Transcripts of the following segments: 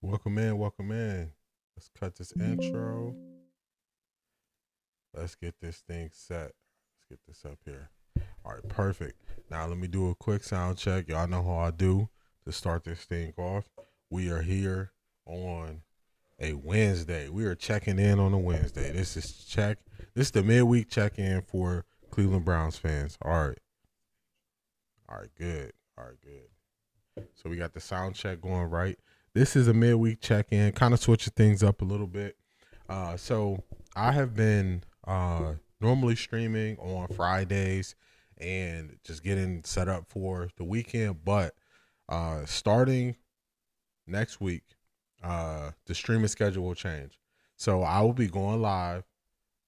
Welcome in, welcome in. Let's cut this intro. Let's get this thing set. Let's get this up here. All right, perfect. Now let me do a quick sound check. Y'all know how I do to start this thing off. We are here on a Wednesday. We are checking in on a Wednesday. This is the midweek check-in for Cleveland Browns fans. All right. All right, good. All right, good. So we got the sound check going right. This is a midweek check-in, kind of switching things up a little bit. So I have been normally streaming on Fridays and just getting set up for the weekend, but starting next week, the streaming schedule will change. So I will be going live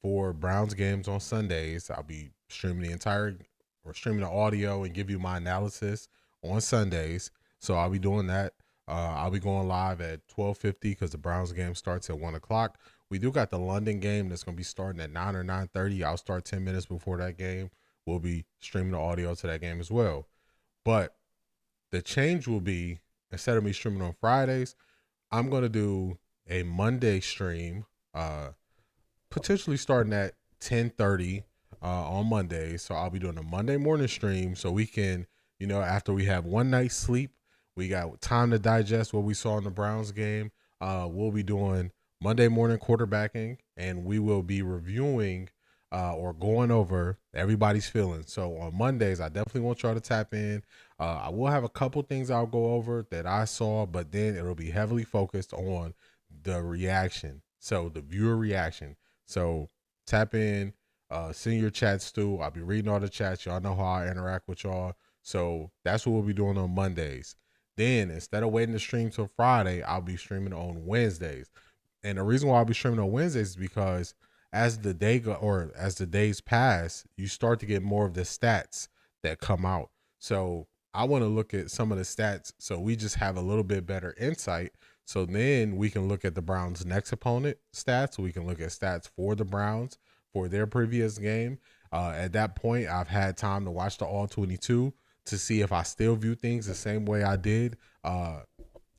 for Browns games on Sundays. I'll be streaming streaming the audio and give you my analysis on Sundays. So I'll be doing that. I'll be going live at 12:50 because the Browns game starts at 1:00. We do got the London game that's going to be starting at 9 or 9:30. I'll start 10 minutes before that game. We'll be streaming the audio to that game as well. But the change will be, instead of me streaming on Fridays, I'm going to do a Monday stream, potentially starting at 10:30 on Monday. So I'll be doing a Monday morning stream so we can, after we have one night's sleep, we got time to digest what we saw in the Browns game. We'll be doing Monday morning quarterbacking, and we will be reviewing or going over everybody's feelings. So on Mondays, I definitely want y'all to tap in. I will have a couple things I'll go over that I saw, but then it'll be heavily focused on the reaction. So the viewer reaction. So tap in, send your chats too. I'll be reading all the chats. Y'all know how I interact with y'all. So that's what we'll be doing on Mondays. Then instead of waiting to stream till Friday, I'll be streaming on Wednesdays. And the reason why I'll be streaming on Wednesdays is because as the days pass, you start to get more of the stats that come out. So I want to look at some of the stats so we just have a little bit better insight. So then we can look at the Browns' next opponent stats. We can look at stats for the Browns for their previous game. At that point, I've had time to watch the All 22 to see if I still view things the same way I did on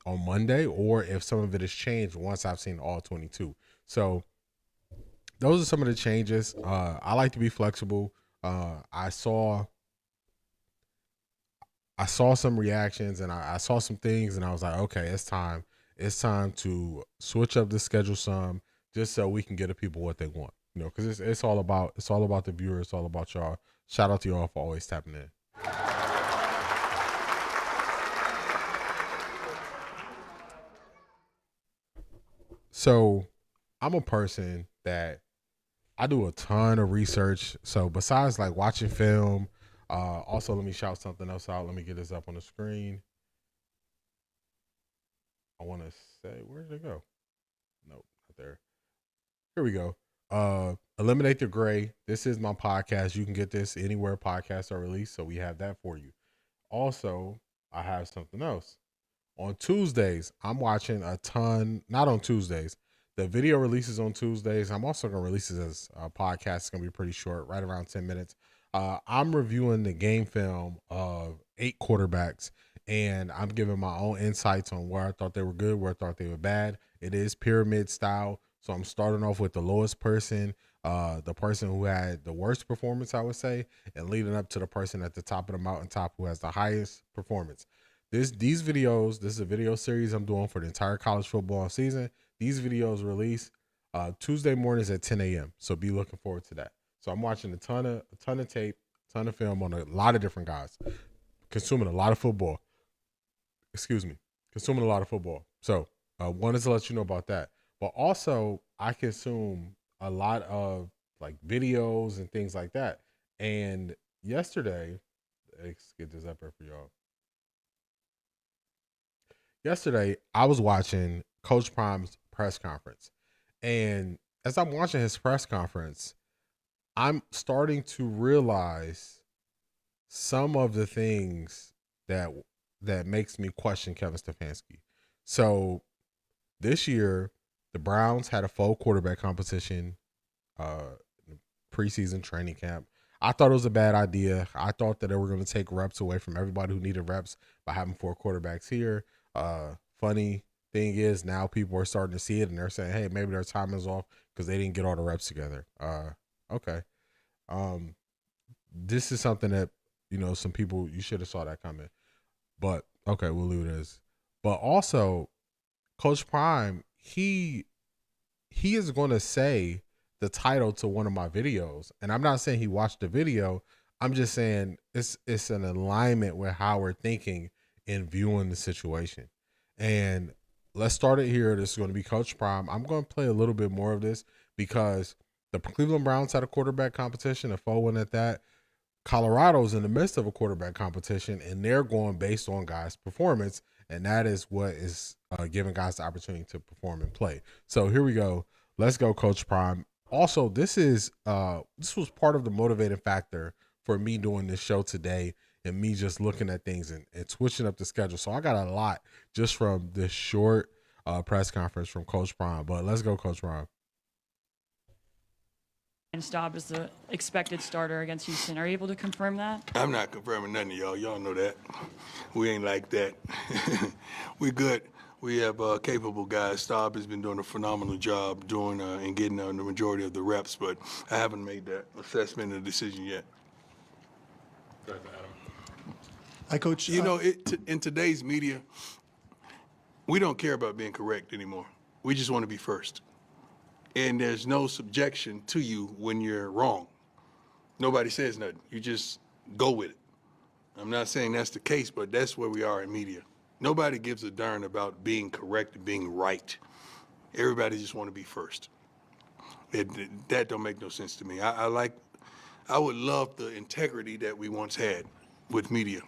Monday, or if some of it has changed once I've seen All 22. So those are some of the changes. I like to be flexible. I saw some reactions, and I saw some things, and I was like, okay, it's time. It's time to switch up the schedule some, just so we can get the people what they want. Because it's all about the viewers. It's all about y'all. Shout out to y'all for always tapping in. So I'm a person that I do a ton of research. So besides like watching film, also let me shout something else out. Let me get this up on the screen. I want to say, where did it go? Nope, not there. Here we go. Eliminate the Gray. This is my podcast. You can get this anywhere podcasts are released. So we have that for you. Also, I have something else. On Tuesdays, I'm watching a ton, not on Tuesdays. The video releases on Tuesdays. I'm also going to release it as a podcast. It's going to be pretty short, right around 10 minutes. I'm reviewing the game film of 8 quarterbacks, and I'm giving my own insights on where I thought they were good, where I thought they were bad. It is pyramid style. So I'm starting off with the lowest person, the person who had the worst performance, I would say, and leading up to the person at the top of the mountaintop who has the highest performance. This is a video series I'm doing for the entire college football season. These videos release Tuesday mornings at 10 a.m. So be looking forward to that. So I'm watching a ton of tape, a ton of film on a lot of different guys, consuming a lot of football. Consuming a lot of football. So wanted to let you know about that. But also I consume a lot of like videos and things like that. And yesterday, let's get this up here for y'all. Yesterday, I was watching Coach Prime's press conference. And as I'm watching his press conference, I'm starting to realize some of the things that makes me question Kevin Stefanski. So this year, the Browns had a full quarterback competition, preseason training camp. I thought it was a bad idea. I thought that they were going to take reps away from everybody who needed reps by having 4 quarterbacks here. Funny thing is now people are starting to see it and they're saying, hey, maybe their time is off because they didn't get all the reps together. Okay. This is something that, some people, you should have saw that coming. But okay, we'll leave it as. But also, Coach Prime, he is going to say the title to one of my videos, and I'm not saying he watched the video. I'm just saying it's an alignment with how we're thinking and viewing the situation. And let's start it here. This is going to be Coach Prime. I'm going to play a little bit more of this because the Cleveland Browns had a quarterback competition, a faux one at that. Colorado's in the midst of a quarterback competition, and they're going based on guys' performance, and that is what is giving guys the opportunity to perform and play. So here we go. Let's go, Coach Prime. Also, this was part of the motivating factor for me doing this show today and me just looking at things and switching up the schedule. So I got a lot just from this short press conference from Coach Prime. But let's go, Coach Prime. And Staub is the expected starter against Houston. Are you able to confirm that? I'm not confirming nothing to y'all. Y'all know that. We ain't like that. We good. We have capable guys. Staub has been doing a phenomenal job doing and getting the majority of the reps, but I haven't made that assessment and decision yet. Hi, Coach. You know, in today's media, we don't care about being correct anymore. We just want to be first. And there's no subjection to you when you're wrong. Nobody says nothing. You just go with it. I'm not saying that's the case, but that's where we are in media. Nobody gives a darn about being correct and being right. Everybody just want to be first. That don't make no sense to me. I would love the integrity that we once had with media.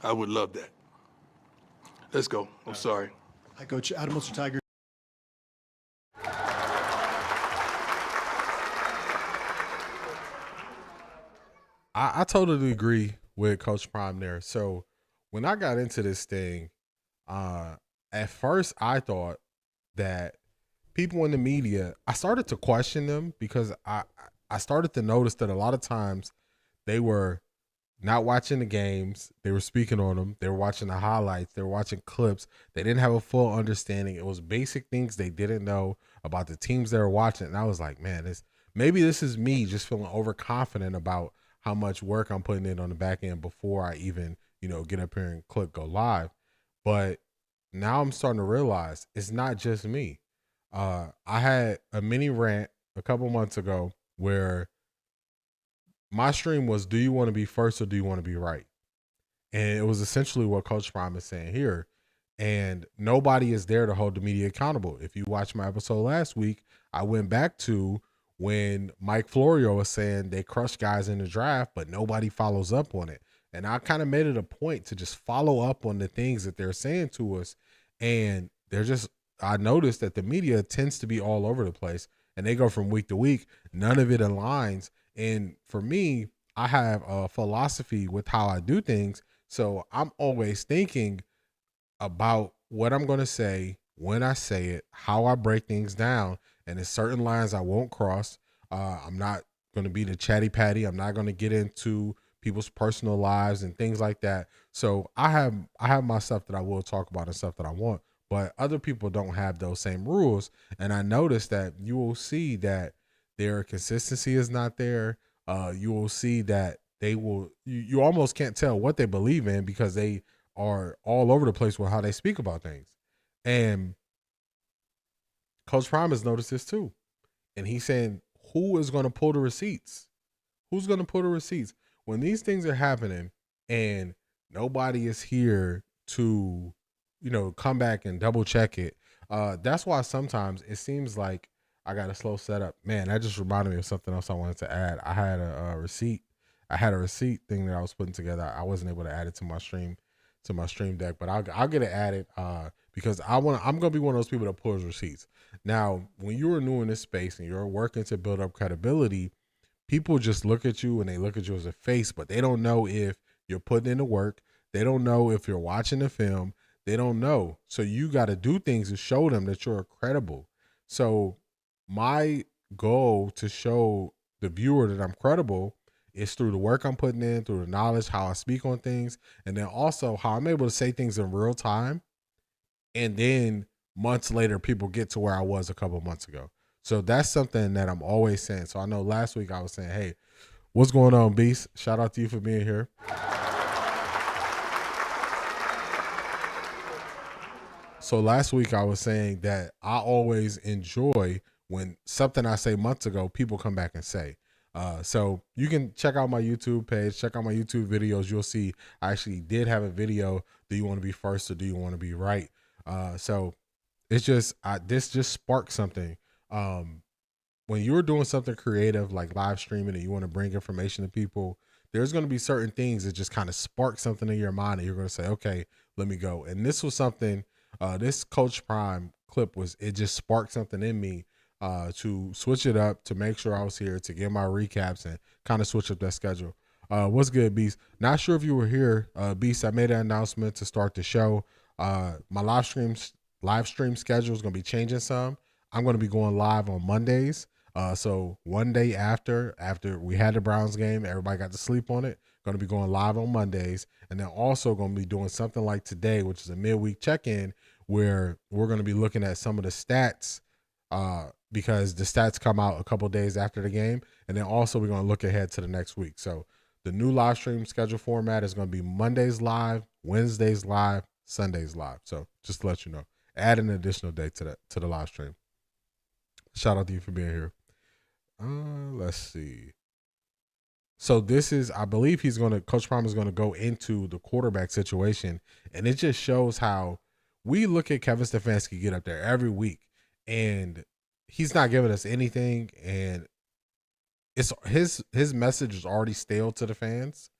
I would love that. Let's go. I'm sorry. Hi, Coach. Adam Wilson Tiger. I totally agree with Coach Prime there. So when I got into this thing, at first I thought that people in the media, I started to question them because I started to notice that a lot of times they were not watching the games. They were speaking on them. They were watching the highlights. They were watching clips. They didn't have a full understanding. It was basic things they didn't know about the teams they were watching. And I was like, man, maybe this is me just feeling overconfident about how much work I'm putting in on the back end before I even, get up here and click go live. But now I'm starting to realize it's not just me. I had a mini rant a couple months ago where my stream was, do you want to be first or do you want to be right? And it was essentially what Coach Prime is saying here. And nobody is there to hold the media accountable. If you watched my episode last week, I went back to when Mike Florio was saying they crush guys in the draft, but nobody follows up on it. And I kind of made it a point to just follow up on the things that they're saying to us. And I noticed that the media tends to be all over the place and they go from week to week. None of it aligns. And for me, I have a philosophy with how I do things. So I'm always thinking about what I'm going to say, when I say it, how I break things down. And there's certain lines I won't cross. I'm not going to be the chatty patty. I'm not going to get into people's personal lives and things like that. So I have my stuff that I will talk about and stuff that I want, but other people don't have those same rules. And I noticed that you will see that their consistency is not there. You will see that you almost can't tell what they believe in because they are all over the place with how they speak about things. And Coach Prime has noticed this too. And he's saying, who is going to pull the receipts? Who's going to pull the receipts? When these things are happening and nobody is here to, come back and double check it. That's why sometimes it seems like I got a slow setup. Man, that just reminded me of something else I wanted to add. I had a receipt. I had a receipt thing that I was putting together. I wasn't able to add it to my stream deck, but I'll get it added because I'm going to be one of those people that pulls receipts. Now, when you are new in this space and you're working to build up credibility, people just look at you and they look at you as a face, but they don't know if you're putting in the work. They don't know if you're watching the film. They don't know. So you got to do things to show them that you're credible. So my goal to show the viewer that I'm credible is through the work I'm putting in, through the knowledge, how I speak on things, and then also how I'm able to say things in real time and then months later, people get to where I was a couple months ago. So that's something that I'm always saying. So I know last week I was saying, hey, what's going on, Beast? Shout out to you for being here. So last week I was saying that I always enjoy when something I say months ago, people come back and say. So you can check out my YouTube page, check out my YouTube videos. You'll see I actually did have a video. Do you want to be first or do you want to be right? So it's just, this just sparked something. When you're doing something creative like live streaming and you want to bring information to people, there's going to be certain things that just kind of spark something in your mind and you're going to say, okay, let me go. And this was something, this Coach Prime clip it just sparked something in me to switch it up, to make sure I was here, to get my recaps and kind of switch up that schedule. What's good, Beast? Not sure if you were here, Beast. I made an announcement to start the show. My live stream schedule is going to be changing some. I'm going to be going live on Mondays. So one day after we had the Browns game, everybody got to sleep on it. Going to be going live on Mondays, and then also going to be doing something like today, which is a midweek check-in, where we're going to be looking at some of the stats, because the stats come out a couple days after the game, and then also we're going to look ahead to the next week. So the new live stream schedule format is going to be Mondays live, Wednesdays live, Sundays live. So just to let you know, add an additional day to the live stream. Shout out to you for being here. Let's see. So this is, I believe Coach Prime is going to go into the quarterback situation, and it just shows how we look at Kevin Stefanski get up there every week, and he's not giving us anything, and it's his message is already stale to the fans,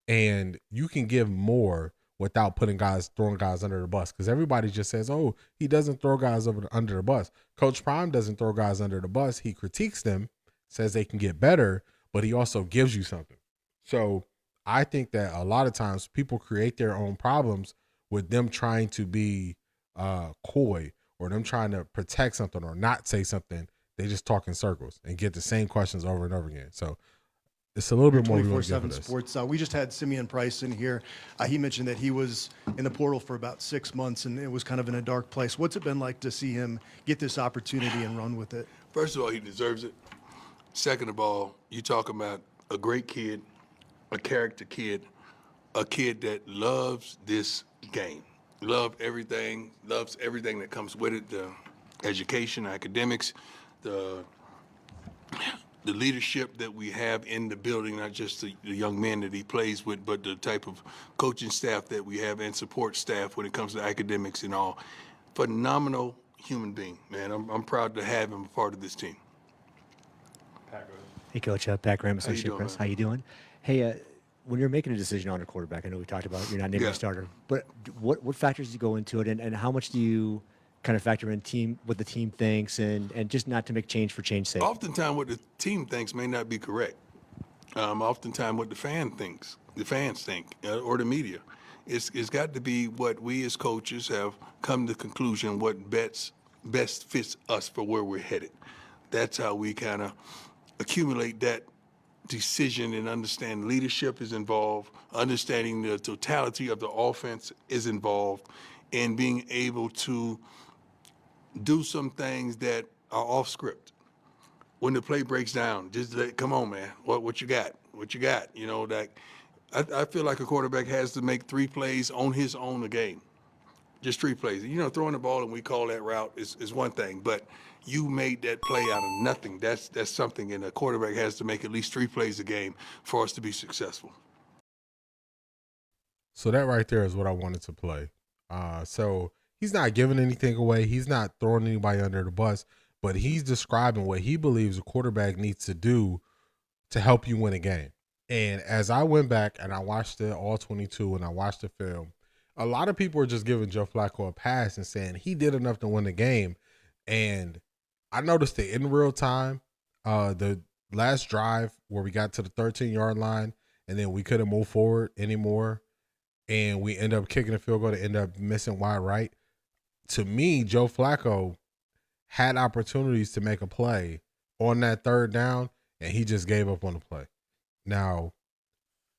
and you can give more without throwing guys under the bus, because everybody just says, oh, he doesn't throw guys under the bus. Coach Prime doesn't throw guys under the bus. He critiques them, says they can get better, but he also gives you something. So I think that a lot of times people create their own problems with them trying to be coy, or them trying to protect something or not say something. They just talk in circles and get the same questions over and over again. So it's a little bit more 24/7 Sports. We just had Simeon Price in here. He mentioned that he was in the portal for about 6 months, and it was kind of in a dark place. What's it been like to see him get this opportunity and run with it? First of all, he deserves it. Second of all, you talk about a great kid, a character kid, a kid that loves this game, loves everything that comes with it, the education, academics, the leadership that we have in the building, not just the young men that he plays with, but the type of coaching staff that we have and support staff when it comes to academics and all. Phenomenal human being, man. I'm proud to have him a part of this team. Hey, Coach. Pat Graham, How you Associate doing, Press. man? How you doing? Hey, when you're making a decision on a quarterback, I know we talked about you're not naming Yeah. a starter, but what factors do you go into it, and how much do you kind of factor in what the team thinks, and just not to make change for change's sake? Oftentimes, what the team thinks may not be correct. Oftentimes, what the fans think, or the media, it's got to be what we as coaches have come to the conclusion what best fits us for where we're headed. That's how we kind of accumulate that decision and understand leadership is involved, understanding the totality of the offense is involved, and being able to do some things that are off script. When the play breaks down, just come on, man. What you got? What you got? You know, that I feel like a quarterback has to make 3 plays on his own a game. Just 3 plays. You know, throwing the ball and we call that route is one thing, but you made that play out of nothing. That's something, and a quarterback has to make at least 3 plays a game for us to be successful. So that right there is what I wanted to play. So he's not giving anything away. He's not throwing anybody under the bus, but he's describing what he believes a quarterback needs to do to help you win a game. And as I went back and I watched the all 22 and I watched the film, a lot of people are just giving Joe Flacco a pass and saying he did enough to win the game. And I noticed that in real time, the last drive where we got to the 13-yard line and then we couldn't move forward anymore, and we end up kicking a field goal to end up missing wide right. To me, Joe Flacco had opportunities to make a play on that 3rd down, and he just gave up on the play. Now,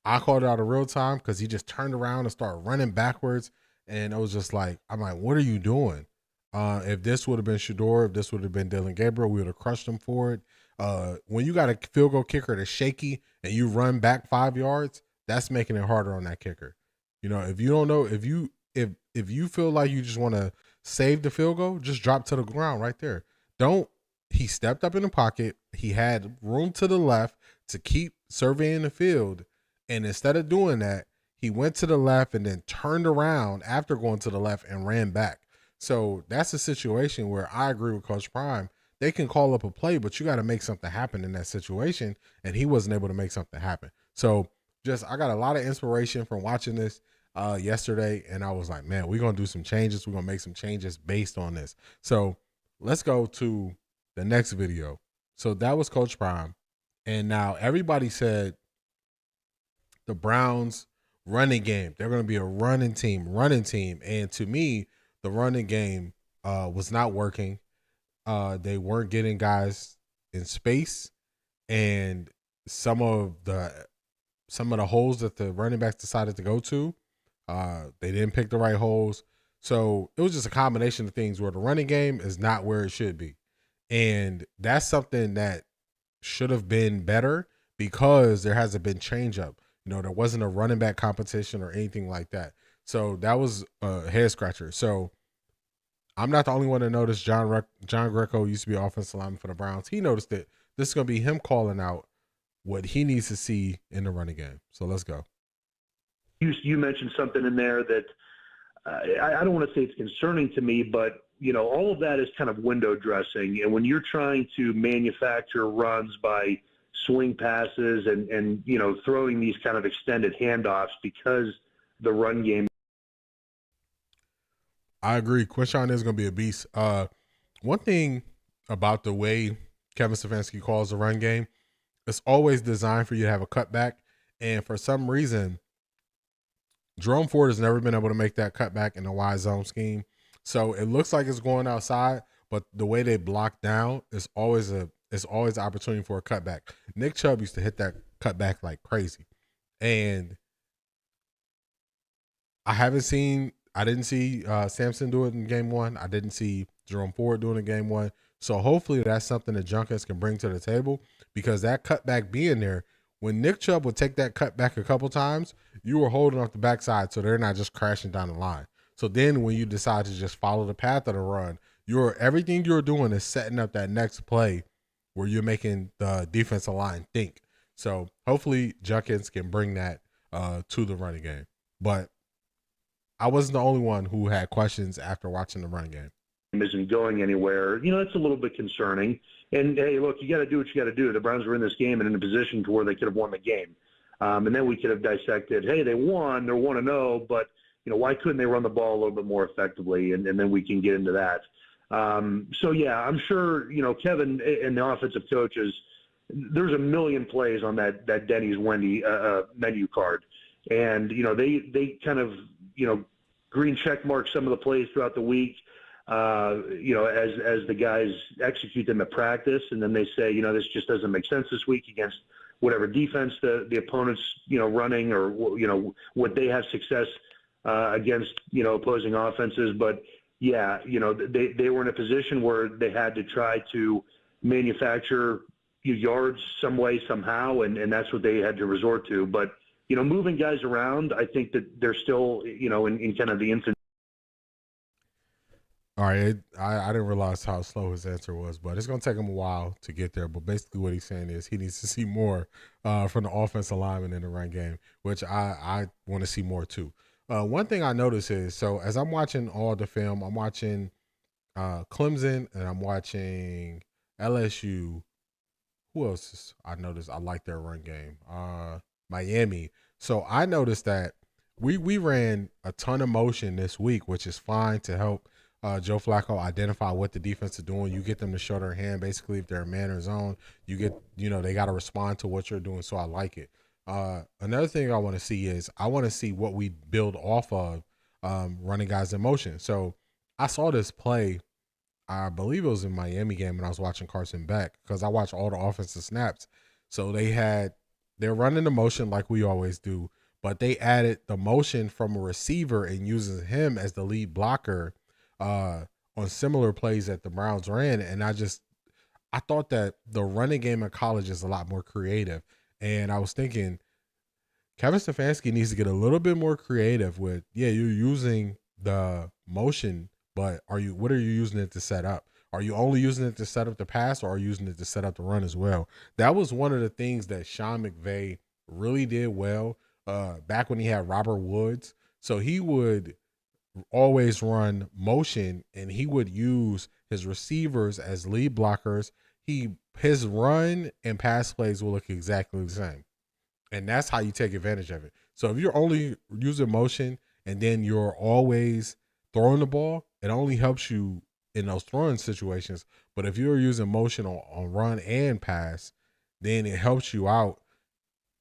I called it out in real time because he just turned around and started running backwards, And it was just like, I'm like, what are you doing? If this would have been Shedeur, if this would have been Dylan Gabriel, we would have crushed him for it. When you got a field goal kicker that's shaky and you run back 5 yards, that's making it harder on that kicker. You know, if you don't know, if you feel like you just want to save the field goal, just drop to the ground right there. Don't. He stepped up in the pocket. He had room to the left to keep surveying the field, and instead of doing that, he went to the left and then turned around after going to the left and ran back. So that's a situation where I agree with Coach Prime. They can call up a play, but you got to make something happen in that situation, and he wasn't able to make something happen. So I got a lot of inspiration from watching this yesterday, and I was like, man, we're going to do some changes. We're going to make some changes based on this. So let's go to the next video. So that was Coach Prime, and now everybody said the Browns running game, they're going to be a running team. And to me, the running game was not working. They weren't getting guys in space, and some of the holes that the running backs decided to go to, they didn't pick the right holes. So it was just a combination of things where the running game is not where it should be. And that's something that should have been better because there hasn't been change up. You know, there wasn't a running back competition or anything like that. So that was a head scratcher. So I'm not the only one to notice. John Greco used to be offensive lineman for the Browns. He noticed it. This is going to be him calling out what he needs to see in the running game. So let's go. You mentioned something in there that I don't want to say it's concerning to me, but you know, all of that is kind of window dressing. And when you're trying to manufacture runs by swing passes and you know, throwing these kind of extended handoffs because the run game. I agree. Quinshawn is going to be a beast. One thing about the way Kevin Stefanski calls the run game, it's always designed for you to have a cutback. And for some reason, Jerome Ford has never been able to make that cutback in the wide zone scheme. So it looks like it's going outside, but the way they block down is always an opportunity for a cutback. Nick Chubb used to hit that cutback like crazy. And I didn't see Sampson do it in game one. I didn't see Jerome Ford doing it in game one. So hopefully that's something that Junkins can bring to the table, because that cutback being there, when Nick Chubb would take that cutback a couple times, you were holding off the backside so they're not just crashing down the line. So then when you decide to just follow the path of the run, everything you're doing is setting up that next play where you're making the defensive line think. So hopefully Junkins can bring that to the running game. But I wasn't the only one who had questions after watching the running game. Isn't going anywhere. You know, it's a little bit concerning. And hey, look, you got to do what you got to do. The Browns were in this game and in a position to where they could have won the game. And then we could have dissected, hey, they won, they're 1-0, but you know, why couldn't they run the ball a little bit more effectively? And then we can get into that. So yeah, I'm sure, you know, Kevin and the offensive coaches, there's a million plays on that Denny's Wendy menu card. And, you know, they kind of, you know, green check mark some of the plays throughout the week, you know, as the guys execute them at practice. And then they say, you know, this just doesn't make sense this week against whatever defense the opponent's, you know, running, or, you know, what they have success against, you know, opposing offenses. But yeah, you know, they were in a position where they had to try to manufacture yards some way, somehow. And that's what they had to resort to. But, you know, moving guys around, I think that they're still, you know, in kind of the infant. All right, I didn't realize how slow his answer was, but it's going to take him a while to get there. But basically what he's saying is he needs to see more from the offensive lineman in the run game, which I want to see more too. One thing I notice is, so as I'm watching all the film, I'm watching Clemson and I'm watching LSU. Who else I noticed I like their run game? Miami. So I noticed that we ran a ton of motion this week, which is fine to help Joe Flacco identify what the defense is doing. You get them to show their hand. Basically, if they're a man or zone, they got to respond to what you're doing. So I like it. Another thing I want to see is I want to see what we build off of running guys in motion. So I saw this play, I believe it was in Miami game when I was watching Carson Beck, because I watch all the offensive snaps. So they're running the motion like we always do, but they added the motion from a receiver and using him as the lead blocker on similar plays that the Browns ran. And I thought that the running game in college is a lot more creative. And I was thinking Kevin Stefanski needs to get a little bit more creative with, you're using the motion, but what are you using it to set up? Are you only using it to set up the pass, or are you using it to set up the run as well? That was one of the things that Sean McVay really did well back when he had Robert Woods. So he would always run motion, and he would use his receivers as lead blockers. His run and pass plays will look exactly the same. And that's how you take advantage of it. So if you're only using motion and then you're always throwing the ball, it only helps you in those throwing situations. But if you're using motion on run and pass, then it helps you out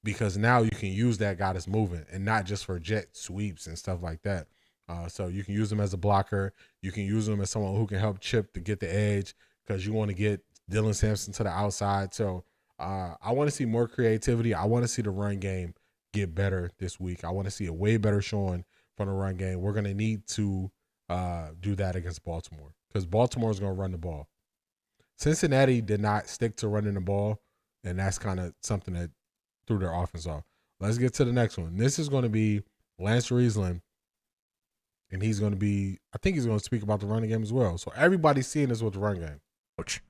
because now you can use that guy that's moving and not just for jet sweeps and stuff like that. So you can use him as a blocker. You can use him as someone who can help chip to get the edge because you want to get Dylan Sampson to the outside. So I want to see more creativity. I want to see the run game get better this week. I want to see a way better showing from the run game. We're going to need to do that against Baltimore because Baltimore is going to run the ball. Cincinnati did not stick to running the ball, and that's kind of something that threw their offense off. Let's get to the next one. This is going to be Lance Riesling, and he's going to be – I think he's going to speak about the running game as well. So everybody's seeing this with the run game. Coach.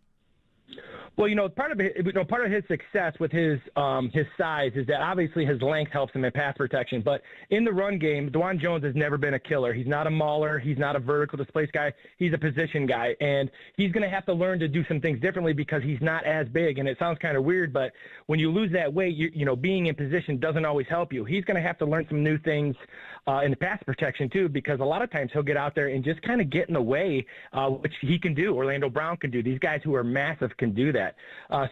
Well, part of his success with his size is that obviously his length helps him in pass protection. But in the run game, Dwan Jones has never been a killer. He's not a mauler. He's not a vertical displace guy. He's a position guy, and he's going to have to learn to do some things differently because he's not as big. And it sounds kind of weird, but when you lose that weight, being in position doesn't always help you. He's going to have to learn some new things in the pass protection too, because a lot of times he'll get out there and just kind of get in the way, which he can do. Orlando Brown can do. These guys who are massive can do that.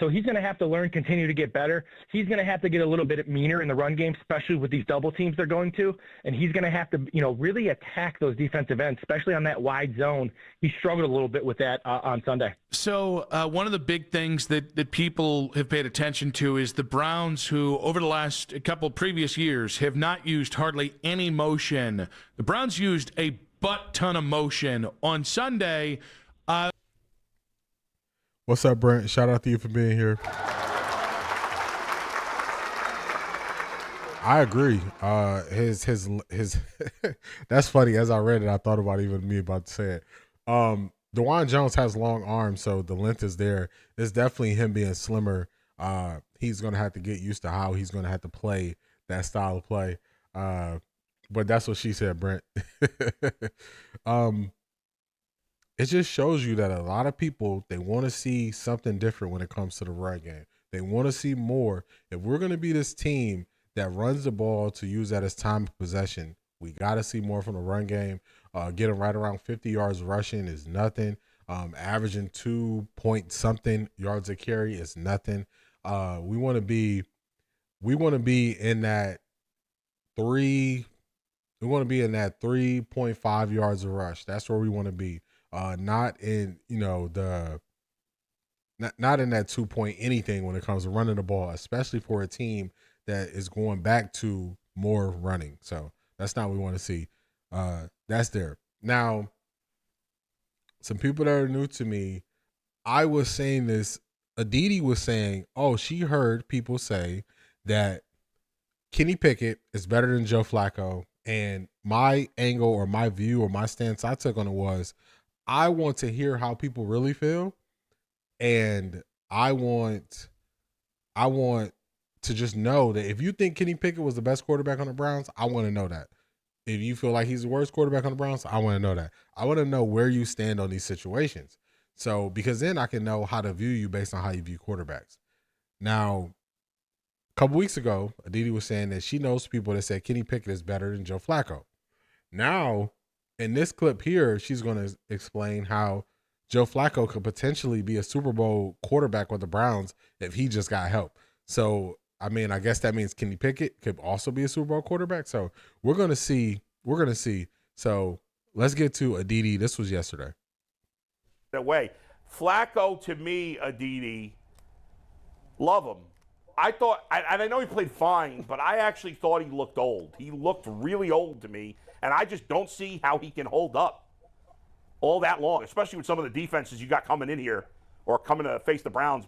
So he's going to have to learn, continue to get better. He's going to have to get a little bit meaner in the run game, especially with these double teams they're going to. And he's going to have to, really attack those defensive ends, especially on that wide zone. He struggled a little bit with that on Sunday. So one of the big things that people have paid attention to is the Browns, who over the last couple previous years have not used hardly any motion. The Browns used a butt ton of motion on Sunday. What's up, Brent? Shout out to you for being here. I agree. His that's funny. As I read it, I thought about even me about to say it. Dwan Jones has long arms, so the length is there. It's definitely him being slimmer. He's gonna have to get used to how he's gonna have to play that style of play. But that's what she said, Brent. It just shows you that a lot of people, they want to see something different when it comes to the run game. They want to see more. If we're going to be this team that runs the ball to use that as time of possession, we got to see more from the run game. Getting right around 50 yards rushing is nothing. Averaging 2 point something yards a carry is nothing. We want to be in that 3.5 yards a rush. That's where we want to be. Not in not in that 2 point anything when it comes to running the ball, especially for a team that is going back to more running. So that's not what we want to see. That's there. Now, some people that are new to me, I was saying this. Aditi was saying, she heard people say that Kenny Pickett is better than Joe Flacco. And my angle or my view or my stance I took on it was, I want to hear how people really feel, and I want to just know that if you think Kenny Pickett was the best quarterback on the Browns, I want to know that. If you feel like he's the worst quarterback on the Browns, I want to know that. I want to know where you stand on these situations. So because then I can know how to view you based on how you view quarterbacks. Now, a couple weeks ago, Aditi was saying that she knows people that said Kenny Pickett is better than Joe Flacco. Now, in this clip here, she's going to explain how Joe Flacco could potentially be a Super Bowl quarterback with the Browns if he just got help. So, I mean, I guess that means Kenny Pickett could also be a Super Bowl quarterback. So, we're going to see. So, let's get to Aditi. This was yesterday. That way. Flacco, to me, Aditi, love him. I know he played fine, but I actually thought he looked old. He looked really old to me, and I just don't see how he can hold up all that long, especially with some of the defenses you got coming in here or coming to face the Browns,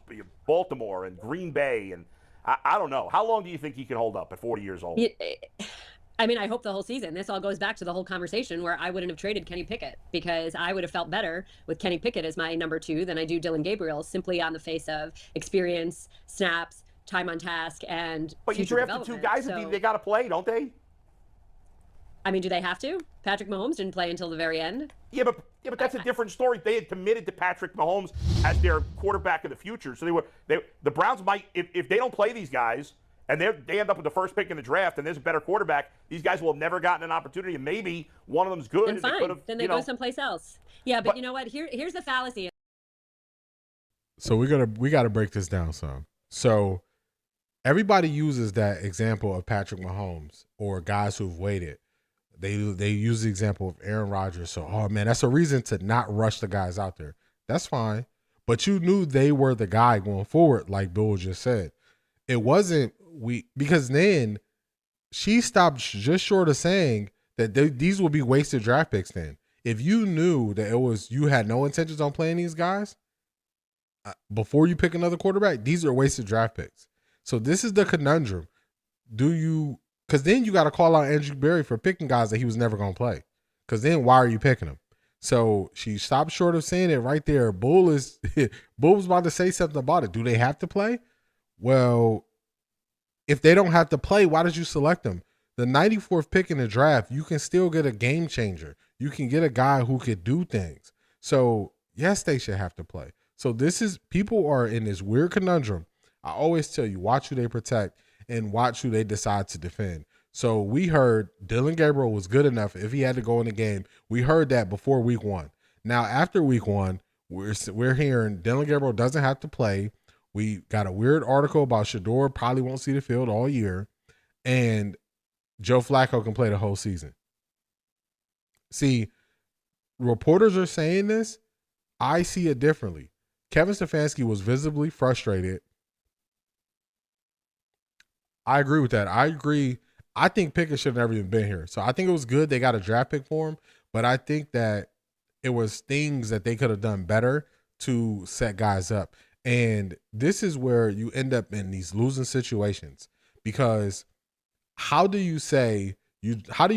Baltimore and Green Bay, and I don't know. How long do you think he can hold up at 40 years old? I mean, I hope the whole season. This all goes back to the whole conversation where I wouldn't have traded Kenny Pickett because I would have felt better with Kenny Pickett as my number 2 than I do Dylan Gabriel, simply on the face of experience, snaps, time on task, and but you drafted 2 guys that they got to play, don't they? I mean, do they have to? Patrick Mahomes didn't play until the very end. Yeah, but that's a different story. They had committed to Patrick Mahomes as their quarterback of the future. So the Browns might, if they don't play these guys and they end up with the first pick in the draft and there's a better quarterback, these guys will have never gotten an opportunity. And maybe one of them's good. And fine, then they go someplace else. Yeah, but you know what? Here's the fallacy. So we gotta break this down some. So everybody uses that example of Patrick Mahomes or guys who've waited. They use the example of Aaron Rodgers. So, oh man, that's a reason to not rush the guys out there. That's fine. But you knew they were the guy going forward, like Bill just said. It wasn't because then she stopped just short of saying that these would be wasted draft picks then. If you knew that you had no intentions on playing these guys before you pick another quarterback, these are wasted draft picks. So this is the conundrum. Because then you got to call out Andrew Berry for picking guys that he was never going to play. Because then why are you picking them? So she stopped short of saying it right there. Bull was about to say something about it. Do they have to play? Well, if they don't have to play, why did you select them? The 94th pick in the draft, you can still get a game changer. You can get a guy who could do things. So yes, they should have to play. So people are in this weird conundrum. I always tell you, watch who they protect and watch who they decide to defend. So we heard Dylan Gabriel was good enough if he had to go in the game. We heard that before week 1. Now, after week 1, we're hearing Dylan Gabriel doesn't have to play. We got a weird article about Shedeur probably won't see the field all year. And Joe Flacco can play the whole season. See, reporters are saying this. I see it differently. Kevin Stefanski was visibly frustrated. I agree with that. I agree. I think Pickett should have never even been here. So I think it was good they got a draft pick for him, but I think that it was things that they could have done better to set guys up. And this is where you end up in these losing situations because how do you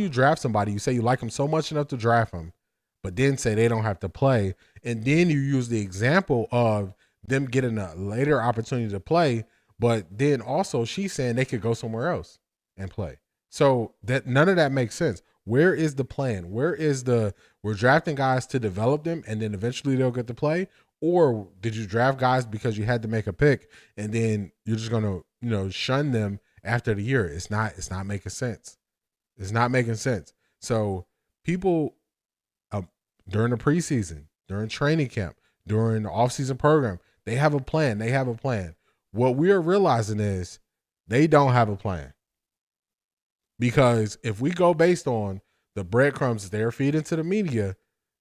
draft somebody? You say you like them so much enough to draft them, but then say they don't have to play. And then you use the example of them getting a later opportunity to play. But then also she's saying they could go somewhere else and play. So that none of that makes sense. Where is the plan? We're drafting guys to develop them and then eventually they'll get to play? Or did you draft guys because you had to make a pick and then you're just going to, shun them after the year? It's not making sense. It's not making sense. So people during the preseason, during training camp, during the offseason program, they have a plan. What we are realizing is they don't have a plan. Because if we go based on the breadcrumbs they're feeding to the media,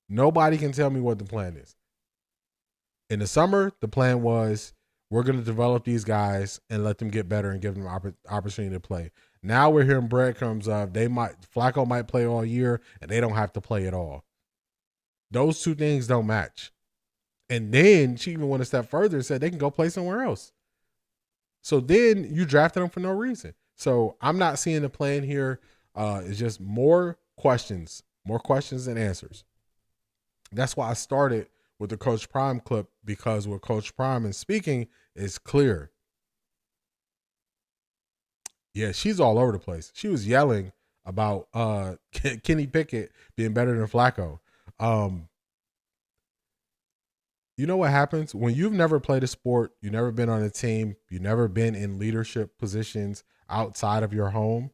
nobody can tell me what the plan is. In the summer, the plan was we're going to develop these guys and let them get better and give them opportunity to play. Now we're hearing breadcrumbs of Flacco might play all year and they don't have to play at all. Those two things don't match. And then she even went a step further and said they can go play somewhere else. So then you drafted them for no reason. So I'm not seeing the plan here. It's just more questions than answers. That's why I started with the Coach Prime clip, because what Coach Prime is speaking is clear. Yeah, she's all over the place. She was yelling about Kenny Pickett being better than Flacco. You know what happens when you've never played a sport, you've never been on a team, you've never been in leadership positions outside of your home.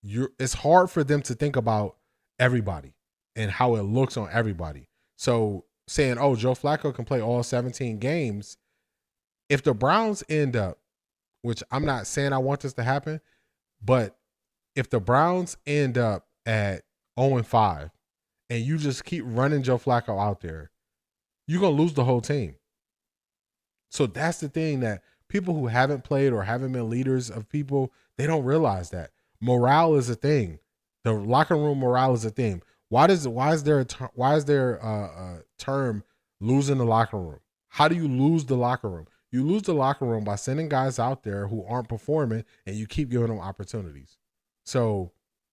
It's hard for them to think about everybody and how it looks on everybody. So saying, oh, Joe Flacco can play all 17 games. If the Browns end up, which I'm not saying I want this to happen, but if the Browns end up at 0-5 and you just keep running Joe Flacco out there, you're going to lose the whole team. So that's the thing that people who haven't played or haven't been leaders of people, they don't realize that morale is a thing. The locker room morale is a thing. Why is there a term losing the locker room? How do you lose the locker room? You lose the locker room by sending guys out there who aren't performing, and you keep giving them opportunities. So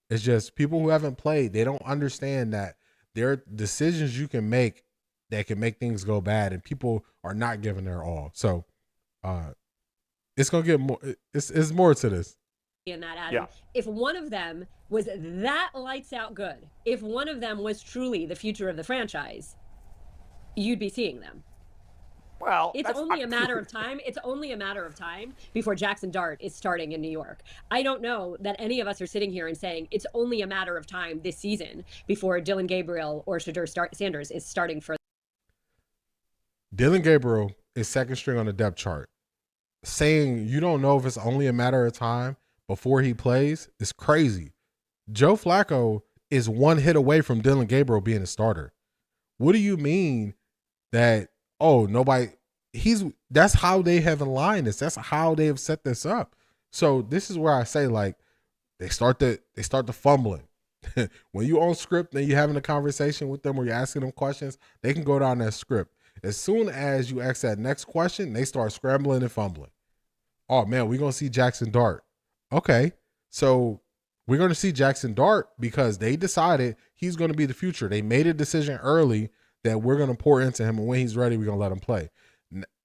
it's just people who haven't played, they don't understand that there are decisions you can make that can make things go bad, and people are not giving their all. So it's gonna get more. It's more to this. In that, Adam, if one of them was that lights out good, if one of them was truly the future of the franchise, you'd be seeing them. Well, it's only a matter of time. It's only a matter of time before Jackson Dart is starting in New York. I don't know that any of us are sitting here and saying it's only a matter of time this season before Dillon Gabriel or Shedeur Sanders is starting for. Dillon Gabriel is second string on the depth chart. Saying you don't know if it's only a matter of time before he plays is crazy. Joe Flacco is one hit away from Dillon Gabriel being a starter. What do you mean that? Oh, nobody. That's how they have aligned this. That's how they have set this up. So this is where I say, like, they start the fumbling. When you on script and you're having a conversation with them or you're asking them questions, they can go down that script. As soon as you ask that next question, they start scrambling and fumbling. Oh man, we're gonna see Jackson Dart. Okay, so we're gonna see Jackson Dart because they decided he's gonna be the future. They made a decision early that we're going to pour into him, and when he's ready, we're going to let him play.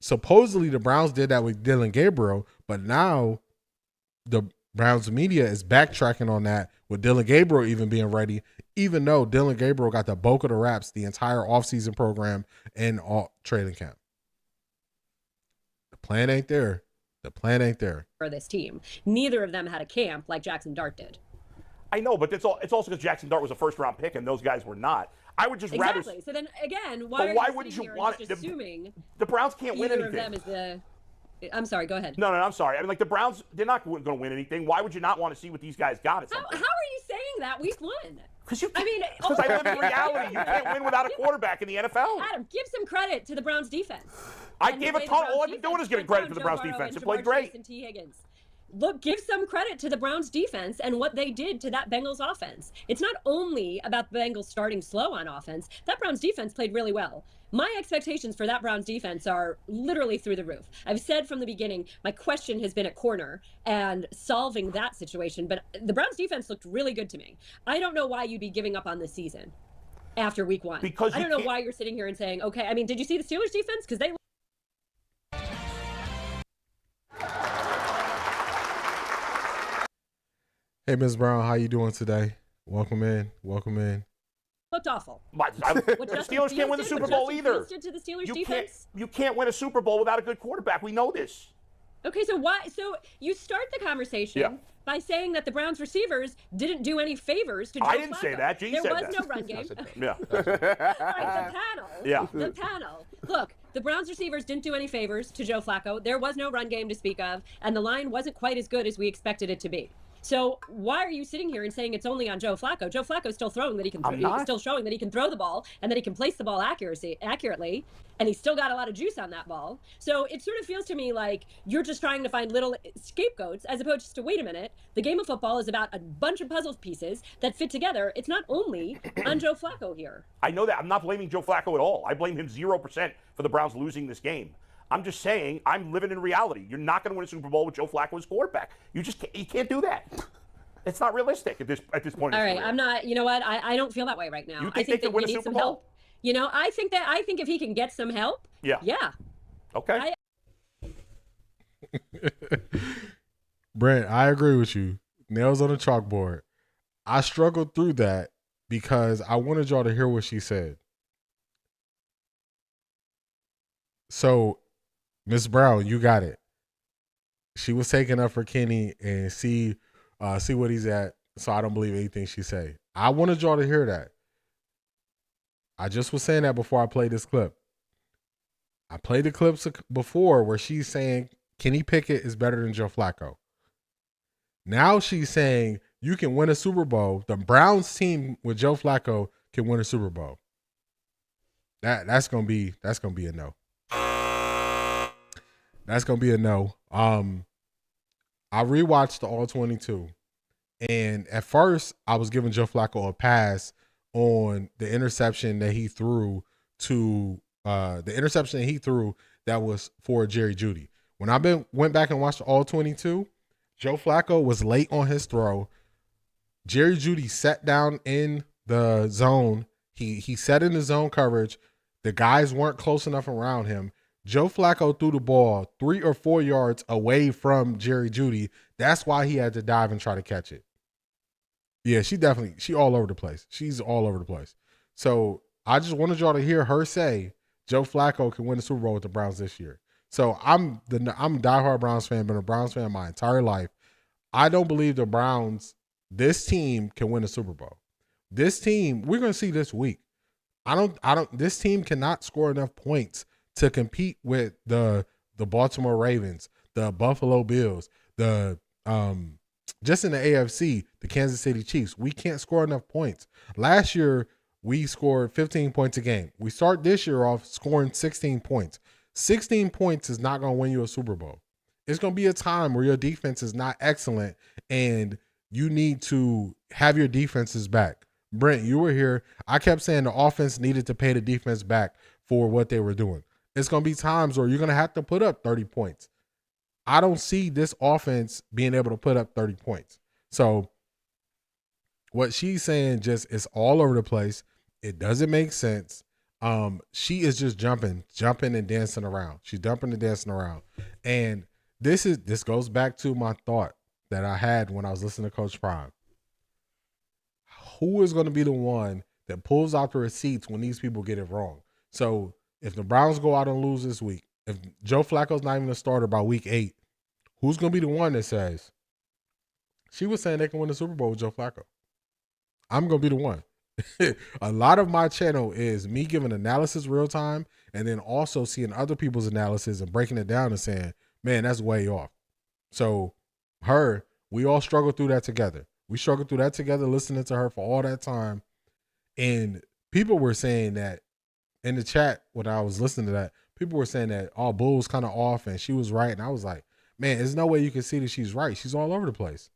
Supposedly, the Browns did that with Dillon Gabriel, but now the Browns media is backtracking on that with Dillon Gabriel even being ready, even though Dillon Gabriel got the bulk of the reps the entire offseason program and all training camp. The plan ain't there. The plan ain't there. For this team. Neither of them had a camp like Jackson Dart did. I know, but it's also because Jackson Dart was a first-round pick and those guys were not. I would just rather. Exactly. So then again, why wouldn't you want it? Assuming the Browns can't win anything. Either of them is I'm sorry. Go ahead. No, I'm sorry. I mean, like the Browns, they're not going to win anything. Why would you not want to see what these guys got? How are you saying that week one? Because I live in reality. You can't win without a quarterback in the NFL. Adam, give some credit to the Browns defense. I gave a ton. All I've been doing is giving credit to the Browns defense. It played great. Look, give some credit to the Browns defense and what they did to that Bengals offense. It's not only about the Bengals starting slow on offense. That Browns defense played really well. My expectations for that Browns defense are literally through the roof. I've said from the beginning, my question has been at corner and solving that situation, but the Browns defense looked really good to me. I don't know why you'd be giving up on this season after week one. Because I don't know why you're sitting here and saying, okay, I mean, did you see the Steelers defense? Because they Hey, Ms. Brown, how you doing today? Welcome in. Welcome in. Looked awful. The Steelers can't win the Super Bowl either. To the Steelers defense? You can't win a Super Bowl without a good quarterback. We know this. Okay, so why? So you start the conversation by saying that the Browns receivers didn't do any favors to Joe I didn't Flacco. say that. G said that. There was no run game. The panel. Look, the Browns receivers didn't do any favors to Joe Flacco. There was no run game to speak of, and the line wasn't quite as good as we expected it to be. So why are you sitting here and saying it's only on Joe Flacco? Joe Flacco's still throwing that he can. He's still showing that he can throw the ball and that he can place the ball accurately, and he's still got a lot of juice on that ball. So it sort of feels to me like you're just trying to find little scapegoats as opposed to wait a minute. The game of football is about a bunch of puzzle pieces that fit together. It's not only on Joe Flacco here. I know that. I'm not blaming Joe Flacco at all. I blame him 0% for the Browns losing this game. I'm just saying I'm living in reality. You're not going to win a Super Bowl with Joe Flacco as quarterback. You can't do that. It's not realistic at this point. All right, I'm not. You know what? I don't feel that way right now. You think they could win a Super Bowl? Help. You know, I think if he can get some help. Yeah. Okay. Brent, I agree with you. Nails on the chalkboard. I struggled through that because I wanted y'all to hear what she said. So, Miss Brown, you got it. She was taking up for Kenny and see what he's at. So I don't believe anything she say. I wanted y'all to hear that. I just was saying that before I played this clip. I played the clips before where she's saying Kenny Pickett is better than Joe Flacco. Now she's saying you can win a Super Bowl. The Browns team with Joe Flacco can win a Super Bowl. That's gonna be a no. That's gonna be a no. I rewatched the All 22, and at first I was giving Joe Flacco a pass on the interception that he threw that was for Jerry Judy. When went back and watched the All 22, Joe Flacco was late on his throw. Jerry Judy sat down in the zone. He sat in the zone coverage. The guys weren't close enough around him. Joe Flacco threw the ball 3 or 4 yards away from Jerry Judy. That's why he had to dive and try to catch it. Yeah, she all over the place. She's all over the place. So I just wanted y'all to hear her say Joe Flacco can win the Super Bowl with the Browns this year. So I'm a diehard Browns fan, been a Browns fan my entire life. I don't believe the Browns, this team can win a Super Bowl. This team, we're going to see this week. This team cannot score enough points to compete with the Baltimore Ravens, the Buffalo Bills, just in the AFC, the Kansas City Chiefs. We can't score enough points. Last year, we scored 15 points a game. We start this year off scoring 16 points. 16 points is not going to win you a Super Bowl. It's going to be a time where your defense is not excellent and you need to have your defenses back. Brent, you were here. I kept saying the offense needed to pay the defense back for what they were doing. It's going to be times where you're going to have to put up 30 points. I don't see this offense being able to put up 30 points. So what she's saying just is all over the place. It doesn't make sense. She is just jumping and dancing around. She's jumping and dancing around. And this goes back to my thought that I had when I was listening to Coach Prime. Who is going to be the one that pulls out the receipts when these people get it wrong? So if the Browns go out and lose this week, if Joe Flacco's not even a starter by week 8, who's going to be the one that says, she was saying they can win the Super Bowl with Joe Flacco? I'm going to be the one. A lot of my channel is me giving analysis real time and then also seeing other people's analysis and breaking it down and saying, man, that's way off. So we all struggled through that together. We struggled through that together, listening to her for all that time. And people were saying that in the chat when I was listening to that, people were saying that Bull was kind of off and she was right. And I was like, man, there's no way you can see that she's right. She's all over the place.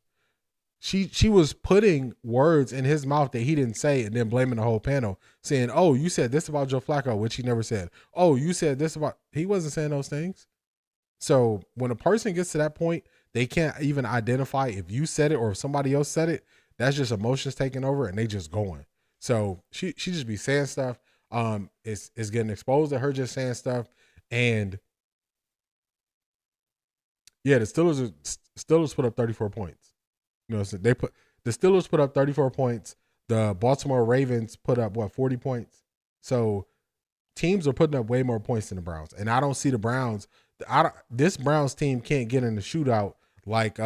She was putting words in his mouth that he didn't say and then blaming the whole panel, saying, oh, you said this about Joe Flacco, which he never said. Oh, you said this about, he wasn't saying those things. So when a person gets to that point, they can't even identify if you said it or if somebody else said it. That's just emotions taking over and they just going. So she just be saying stuff. It's getting exposed to her just saying stuff. And yeah, the Steelers put up 34 points. You know, so the Steelers put up 34 points. The Baltimore Ravens put up 40 points. So teams are putting up way more points than the Browns. And I don't see the Browns. This Browns team can't get in the shootout like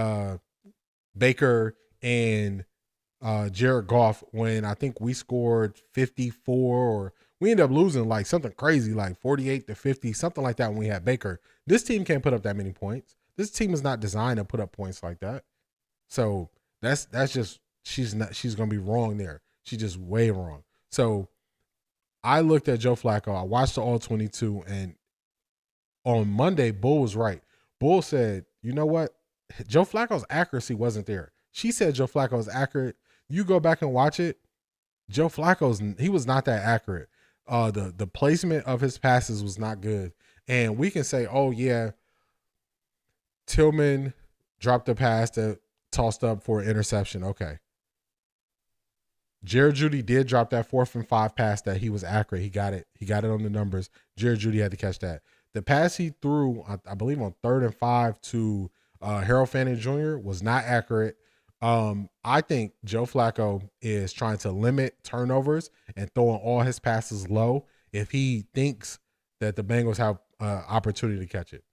Baker and Jared Goff when I think we scored 54 or we ended up losing like something crazy like 48-50, something like that when we had Baker. This team can't put up that many points. This team is not designed to put up points like that. So that's just she's going to be wrong there. She's just way wrong. So I looked at Joe Flacco. I watched the All 22 and on Monday, Bull was right. Bull said, you know what? Joe Flacco's accuracy wasn't there. She said Joe Flacco was accurate. You go back and watch it. Joe he was not that accurate. The placement of his passes was not good. And we can say, oh yeah, Tillman dropped a pass that tossed up for an interception. Okay. Jared Judy did drop that 4th and 5 pass that he was accurate. He got it. He got it on the numbers. Jared Judy had to catch that. The pass he threw, I believe on 3rd and 5 to Harold Fanning Jr. was not accurate. I think Joe Flacco is trying to limit turnovers and throwing all his passes low if he thinks that the Bengals have opportunity to catch it.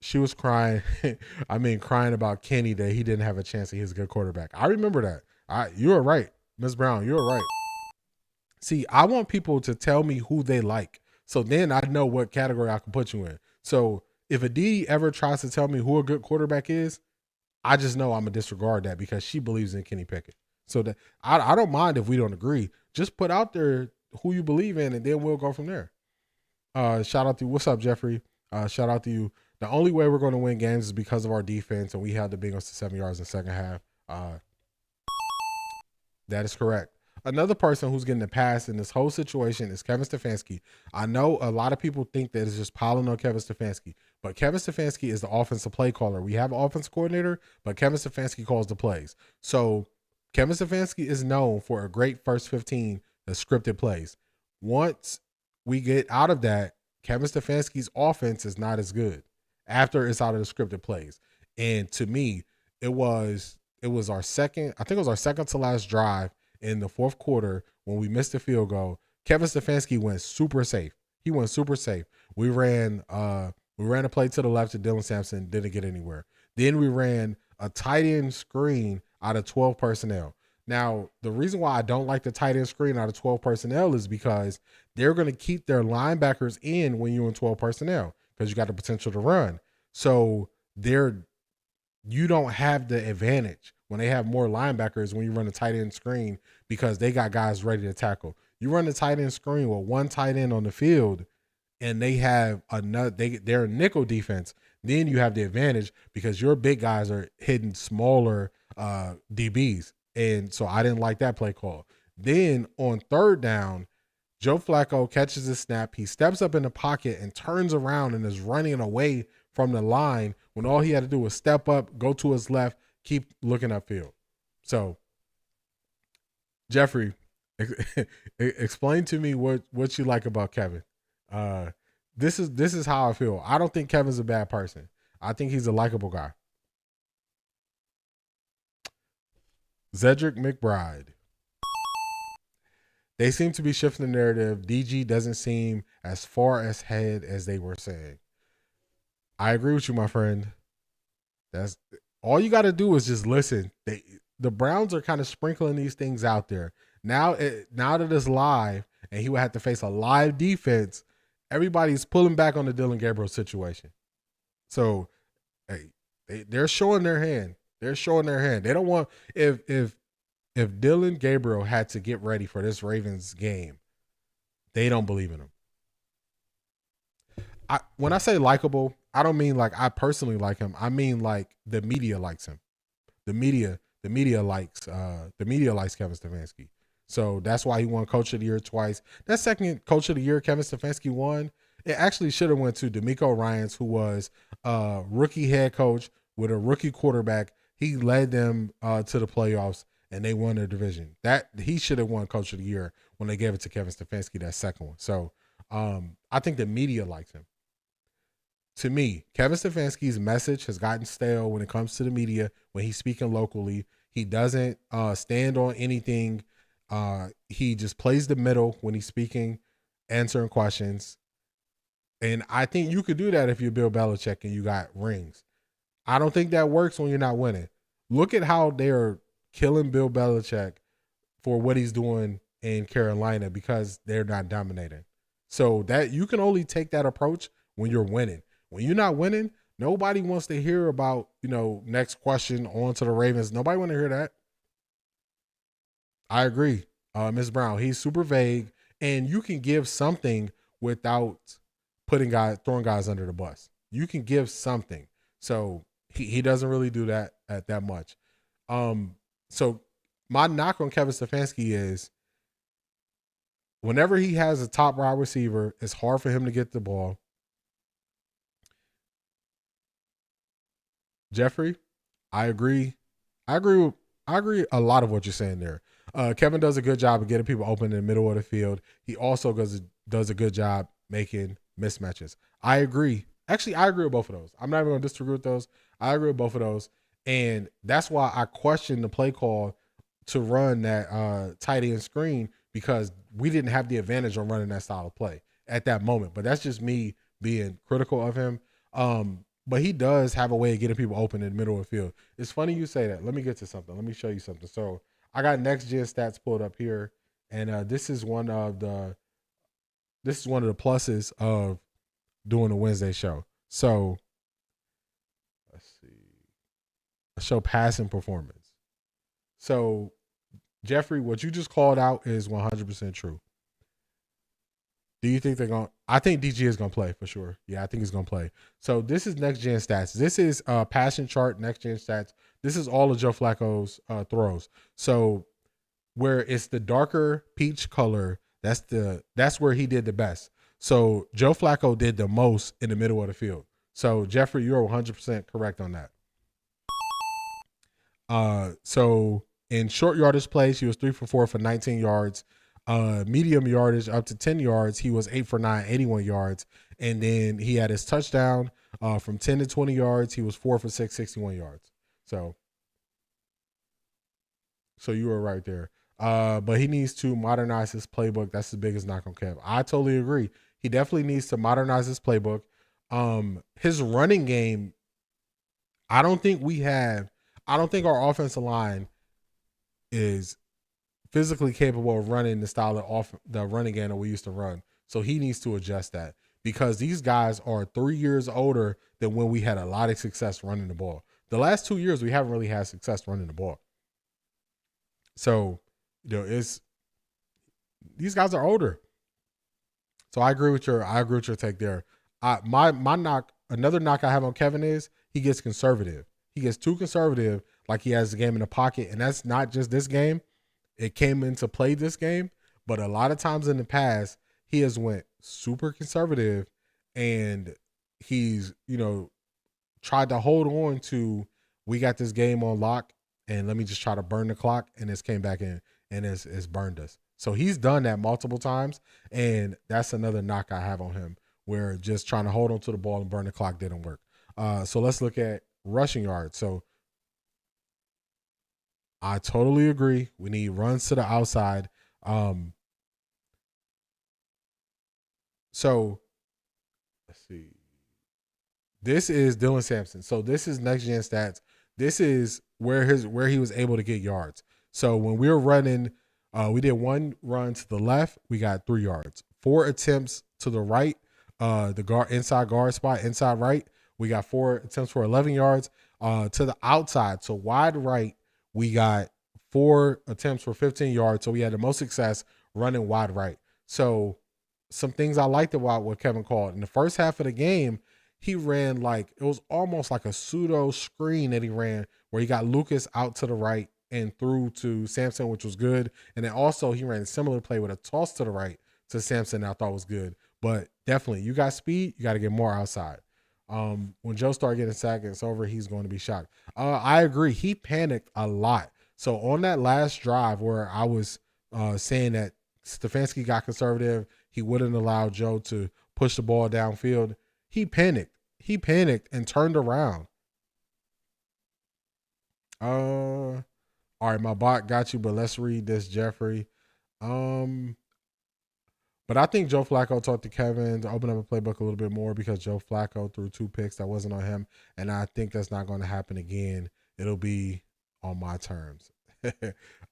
She was crying. Crying about Kenny that he didn't have a chance. He was a good quarterback. I remember that. You were right, Ms. Brown. You were right. See, I want people to tell me who they like. So then I know what category I can put you in. So if Aditi ever tries to tell me who a good quarterback is, I just know I'm going to disregard that because she believes in Kenny Pickett. So that I don't mind if we don't agree. Just put out there who you believe in and then we'll go from there. Shout out to what's up, Jeffrey? Shout out to you. The only way we're going to win games is because of our defense, and we held the Bengals to 7 yards in the second half. That is correct. Another person who's getting the pass in this whole situation is Kevin Stefanski. I know a lot of people think that it's just piling on Kevin Stefanski, but Kevin Stefanski is the offensive play caller. We have an offensive coordinator, but Kevin Stefanski calls the plays. So Kevin Stefanski is known for a great first 15 of scripted plays. Once we get out of that, Kevin Stefanski's offense is not as good after it's out of the scripted plays. And to me, it was our second, I think it was our second to last drive in the fourth quarter when we missed the field goal. Kevin Stefanski went super safe. He went super safe. We ran a play to the left to Dylan Sampson, didn't get anywhere. Then we ran a tight end screen out of 12 personnel. Now, the reason why I don't like the tight end screen out of 12 personnel is because they're going to keep their linebackers in when you're in 12 personnel because you got the potential to run. So you don't have the advantage when they have more linebackers when you run a tight end screen because they got guys ready to tackle. You run a tight end screen with one tight end on the field and they have they're a nickel defense. Then you have the advantage because your big guys are hitting smaller DBs. And so I didn't like that play call. Then on third down, Joe Flacco catches the snap. He steps up in the pocket and turns around and is running away from the line when all he had to do was step up, go to his left, keep looking upfield. So, Jeffrey, explain to me what you like about Kevin. This is how I feel. I don't think Kevin's a bad person. I think he's a likable guy. Zedric McBride. They seem to be shifting the narrative. DG doesn't seem as far ahead as they were saying. I agree with you, my friend. That's all you got to do is just listen. The Browns are kind of sprinkling these things out there. Now that it's live and he would have to face a live defense, everybody's pulling back on the Dylan Gabriel situation. So, hey, they're showing their hand. They're showing their hand. They don't want if Dylan Gabriel had to get ready for this Ravens game, they don't believe in him. When I say likable, I don't mean like I personally like him. I mean like the media likes him. The media likes Kevin Stefanski. So that's why he won Coach of the Year twice. That second Coach of the Year Kevin Stefanski won, it actually should have went to DeMeco Ryans, who was a rookie head coach with a rookie quarterback. He led them to the playoffs and they won the division. That he should have won Coach of the Year when they gave it to Kevin Stefanski, that second one. So I think the media likes him. To me, Kevin Stefanski's message has gotten stale when it comes to the media when he's speaking locally. He doesn't stand on anything. He just plays the middle when he's speaking, answering questions. And I think you could do that if you're Bill Belichick and you got rings. I don't think that works when you're not winning. Look at how they're killing Bill Belichick for what he's doing in Carolina because they're not dominating. So that you can only take that approach when you're winning. When you're not winning, nobody wants to hear about, next question on to the Ravens. Nobody want to hear that. I agree. Ms. Brown, he's super vague and you can give something without throwing guys under the bus. You can give something. So he doesn't really do that that much. So my knock on Kevin Stefanski is whenever he has a top wide receiver, it's hard for him to get the ball. Jeffrey, I agree. I agree a lot of what you're saying there. Kevin does a good job of getting people open in the middle of the field. He also does a good job making mismatches. I agree. Actually, I agree with both of those. I'm not even going to disagree with those. I agree with both of those. And that's why I question the play call to run that tight end screen because we didn't have the advantage on running that style of play at that moment. But that's just me being critical of him. But he does have a way of getting people open in the middle of the field. It's funny you say that. Let me get to something. Let me show you something. So I got next gen stats pulled up here, and this is one of the pluses of doing a Wednesday show. So let's see. I show passing performance. So Jeffrey, what you just called out is 100% true. Do you think they're going to – I think DG is going to play for sure. Yeah, I think he's going to play. So this is next-gen stats. This is passing chart, next-gen stats. This is all of Joe Flacco's throws. So where it's the darker peach color, that's where he did the best. So Joe Flacco did the most in the middle of the field. So Jeffrey, you're 100% correct on that. So in short yardage plays, he was 3 for 4 for 19 yards. Medium yardage up to 10 yards, he was 8 for 9, 81 yards. And then he had his touchdown from 10 to 20 yards. He was 4 for 6, 61 yards. So you were right there. But he needs to modernize his playbook. That's the biggest knock on Kev. I totally agree. He definitely needs to modernize his playbook. His running game, I don't think our offensive line is physically capable of running the style of the running game that we used to run. So he needs to adjust that because these guys are 3 years older than when we had a lot of success running the ball. The last 2 years, we haven't really had success running the ball. So, these guys are older. So I agree with your take there. Another knock I have on Kevin is he gets conservative. He gets too conservative, like he has the game in the pocket, and that's not just this game. It came into play this game, but a lot of times in the past, he has went super conservative, and he's tried to hold on to, we got this game on lock, and let me just try to burn the clock, and it's came back in, and it's burned us. So he's done that multiple times, and that's another knock I have on him, where just trying to hold on to the ball and burn the clock didn't work. So let's look at rushing yards. So I totally agree. We need runs to the outside. So let's see. This is Dylan Sampson. So this is next gen stats. This is where he was able to get yards. So when we were running, we did 1 run to the left, we got 3 yards. 4 attempts to the right, the inside guard spot, inside right, we got 4 attempts for 11 yards. To the outside, so wide right, we got 4 attempts for 15 yards. So we had the most success running wide right. So some things I liked about what Kevin called. In the first half of the game, he ran it was almost like a pseudo screen that he ran where he got Lucas out to the right and through to Sampson, which was good. And then also he ran a similar play with a toss to the right to Sampson that I thought was good. But definitely, you got speed, you got to get more outside. When Joe started getting sacked, it's over. He's going to be shocked. I agree. He panicked a lot. So on that last drive where I was saying that Stefanski got conservative, he wouldn't allow Joe to push the ball downfield. He panicked. He panicked and turned around. All right, my bot got you, but let's read this, Jeffrey. But I think Joe Flacco talked to Kevin to open up a playbook a little bit more because Joe Flacco threw 2 picks that wasn't on him. And I think that's not going to happen again. It'll be on my terms.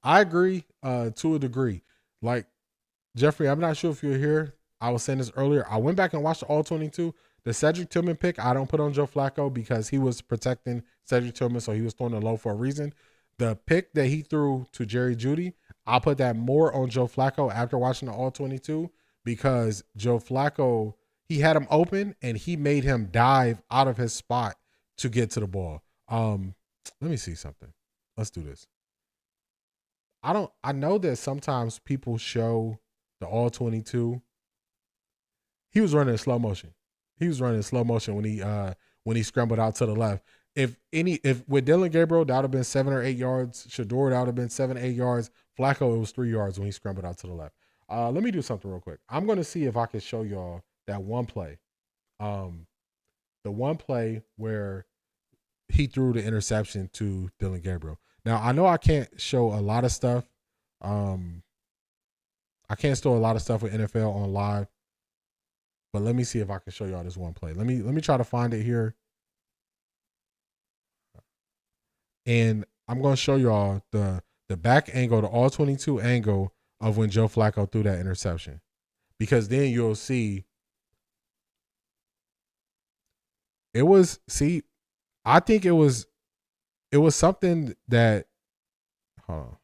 I agree to a degree. Like, Jeffrey, I'm not sure if you're here. I was saying this earlier. I went back and watched the All 22. The Cedric Tillman pick, I don't put on Joe Flacco because he was protecting Cedric Tillman, so he was throwing it low for a reason. The pick that he threw to Juedy, I'll put that more on Joe Flacco after watching the All 22. Because Joe Flacco, he had him open and he made him dive out of his spot to get to the ball. Let me see something. Let's do this. I know that sometimes people show the All 22. He was running in slow motion. He was running in slow motion when he scrambled out to the left. If with Dylan Gabriel, that would have been 7 or 8 yards. Shedeur, that would have been 7, 8 yards. Flacco, it was 3 yards when he scrambled out to the left. Let me do something real quick. I'm going to see if I can show y'all that one play. The one play where he threw the interception to Dylan Gabriel. Now, I know I can't show a lot of stuff. I can't show a lot of stuff with NFL on live. But let me see if I can show y'all this one play. Let me try to find it here. And I'm going to show y'all the back angle, the All 22 angle of when Joe Flacco threw that interception. Because then you'll see I think it was something that, hold on.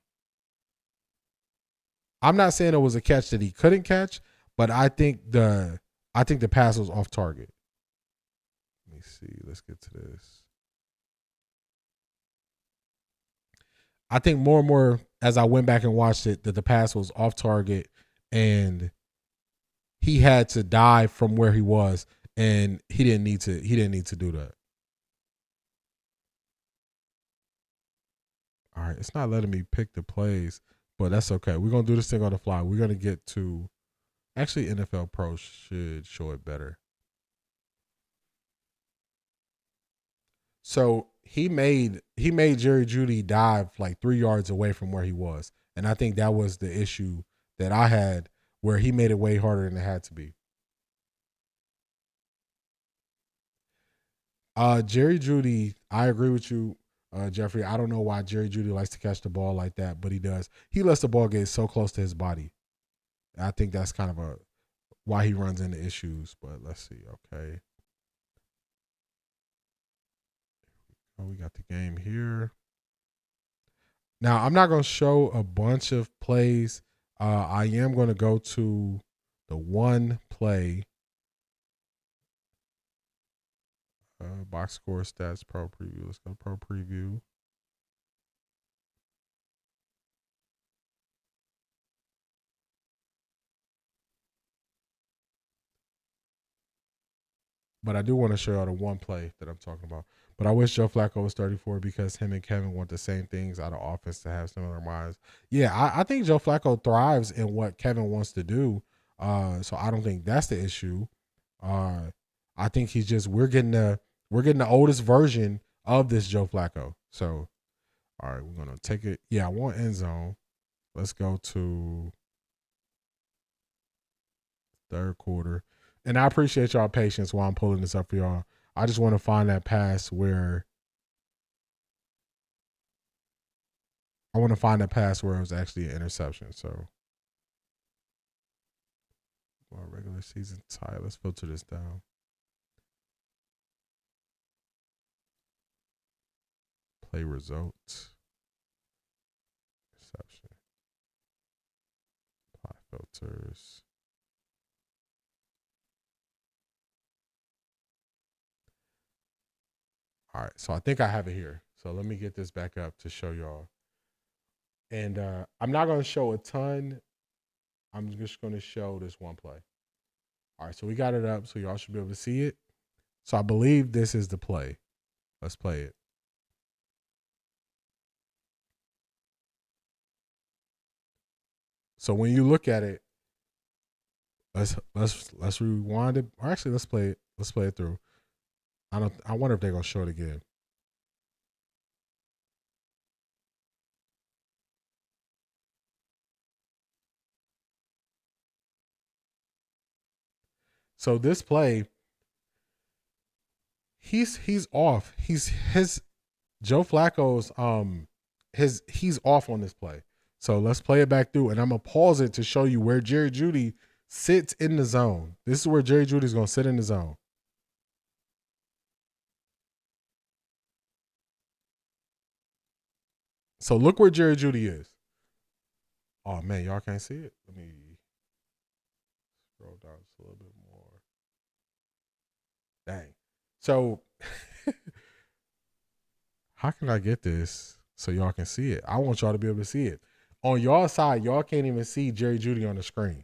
I'm not saying it was a catch that he couldn't catch, but I think the pass was off target. Let me see. Let's get to this. I think more and more as I went back and watched it that the pass was off target and he had to dive from where he was, and he didn't need to do that. All right, it's not letting me pick the plays, but that's okay. We're gonna do this thing on the fly. We're gonna get to actually NFL Pro should show it better. So he made Jerry Jeudy dive like 3 yards away from where he was, and I think that was the issue that I had, where he made it way harder than it had to be. Jerry Jeudy, I agree with you, Jeffrey. I don't know why Jerry Jeudy likes to catch the ball like that, but he does. He lets the ball get so close to his body. I think that's kind of why he runs into issues. But let's see. Okay. Oh, we got the game here. Now, I'm not going to show a bunch of plays. I am going to go to the one play. Box score stats, pro preview. Let's go pro preview. But I do want to show y'all the one play that I'm talking about. But I wish Joe Flacco was 34 because him and Kevin want the same things out of offense to have similar minds. Yeah, I think Joe Flacco thrives in what Kevin wants to do. So I don't think that's the issue. I think he's just we're getting the oldest version of this Joe Flacco. So all right, we're gonna take it. Yeah, I want end zone. Let's go to third quarter. And I appreciate y'all patience while I'm pulling this up for y'all. I just want to find that pass where it was actually an interception. So, well, regular season tie. Let's filter this down. Play results. Interception. Apply filters. All right, so I think I have it here. So let me get this back up to show y'all. And I'm not going to show a ton. I'm just going to show this one play. All right, so we got it up so y'all should be able to see it. So I believe this is the play. Let's play it. So when you look at it, let's rewind it. Or actually, let's play it. Let's play it through. I wonder if they're gonna show it again. So this play, he's off. Joe Flacco's he's off on this play. So let's play it back through, and I'm gonna pause it to show you where Jerry Jeudy sits in the zone. This is where Jerry Jeudy's gonna sit in the zone. So look where Jerry Jeudy is. Oh man, y'all can't see it. Let me scroll down just a little bit more. Dang. So how can I get this so y'all can see it? I want y'all to be able to see it. On y'all side, y'all can't even see Jerry Jeudy on the screen.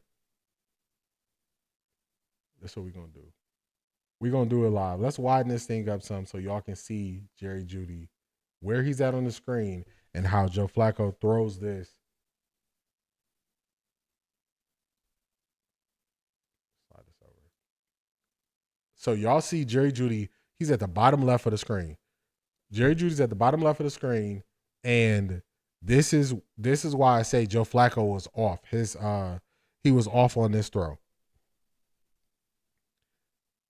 That's what we're gonna do. We're gonna do it live. Let's widen this thing up some so y'all can see Jerry Jeudy, where he's at on the screen, and how Joe Flacco throws this. Slide this over. So y'all see Jerry Jeudy, he's at the bottom left of the screen. Jerry Jeudy's at the bottom left of the screen, and this is why I say Joe Flacco was off. He was off on this throw.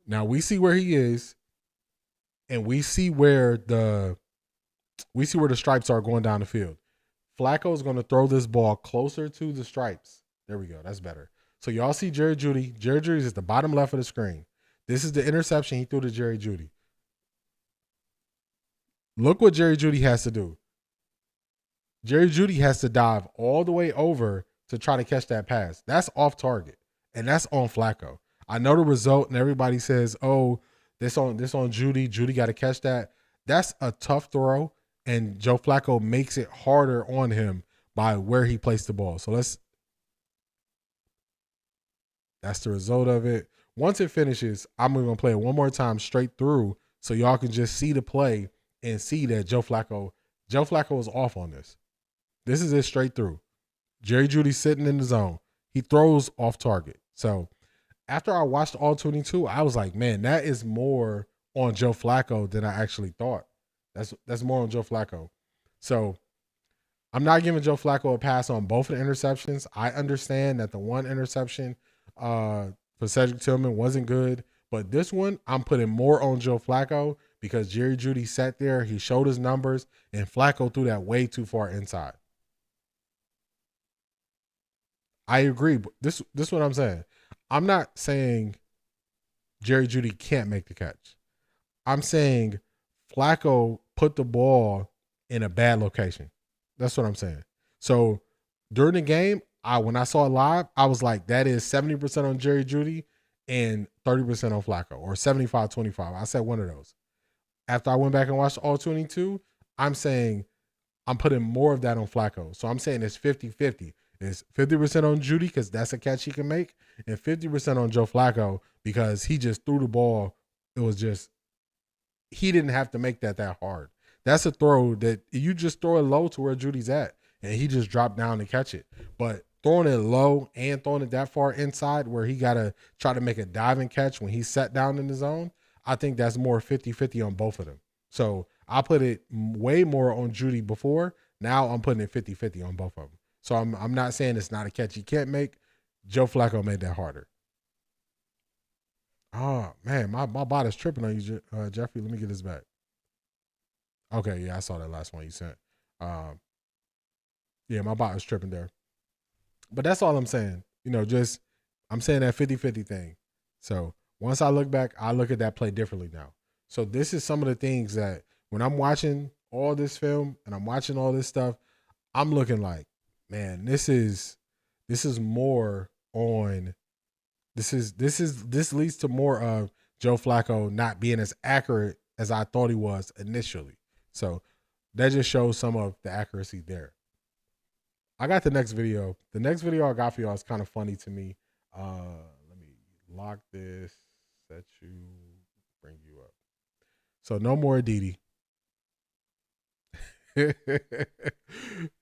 Now we see where he is, and we see where the stripes are going down the field. Flacco's going to throw this ball closer to the stripes. There we go. That's better. So y'all see Jerry Jeudy. Jerry Jeudy's at the bottom left of the screen. This is the interception he threw to Jerry Jeudy. Look what Jerry Jeudy has to do. Jerry Jeudy has to dive all the way over to try to catch that pass. That's off target. and that's on Flacco. I know the result, and everybody says, "Oh, this on Judy. Judy got to catch that." That's a tough throw, and Joe Flacco makes it harder on him by where he placed the ball. So that's the result of it. Once it finishes, I'm going to play it one more time straight through so y'all can just see the play and see that Joe Flacco was off on this. This is it straight through. Jerry Jeudy sitting in the zone. He throws off target. So after I watched all 22, I was like, man, that is more on Joe Flacco than I actually thought. That's more on Joe Flacco. So I'm not giving Joe Flacco a pass on both of the interceptions. I understand that the one interception for Cedric Tillman wasn't good, but this one I'm putting more on Joe Flacco because Jerry Jeudy sat there, he showed his numbers, and Flacco threw that way too far inside. I agree, but this is what I'm saying. I'm not saying Jerry Jeudy can't make the catch. I'm saying Flacco put the ball in a bad location. That's what I'm saying. So during the game, when I saw it live, I was like, that is 70% on Jerry Jeudy and 30% on Flacco, or 75-25. I said one of those. After I went back and watched all 22, I'm saying I'm putting more of that on Flacco. So I'm saying it's 50-50. It's 50% on Jeudy because that's a catch he can make, and 50% on Joe Flacco because he just threw the ball. It was just, he didn't have to make that hard. That's a throw that you just throw it low to where Judy's at, and he just dropped down to catch it. But throwing it low and throwing it that far inside where he got to try to make a diving catch when he's sat down in the zone, I think that's more 50-50 on both of them. So I put it way more on Jeudy before. Now I'm putting it 50-50 on both of them. So I'm not saying it's not a catch he can't make. Joe Flacco made that harder. Oh, man, my bot is tripping on you, Jeffrey. Let me get this back. Okay, yeah, I saw that last one you sent. Yeah, my bot was tripping there. But that's all I'm saying. Just I'm saying that 50-50 thing. So once I look back, I look at that play differently now. So this is some of the things that when I'm watching all this film and I'm watching all this stuff, I'm looking like, man, this more on this leads to more of Joe Flacco not being as accurate as I thought he was initially. So that just shows some of the accuracy there. I got the next video. The next video I got for y'all is kind of funny to me. Let me lock this, set you, bring you up. So no more Aditi.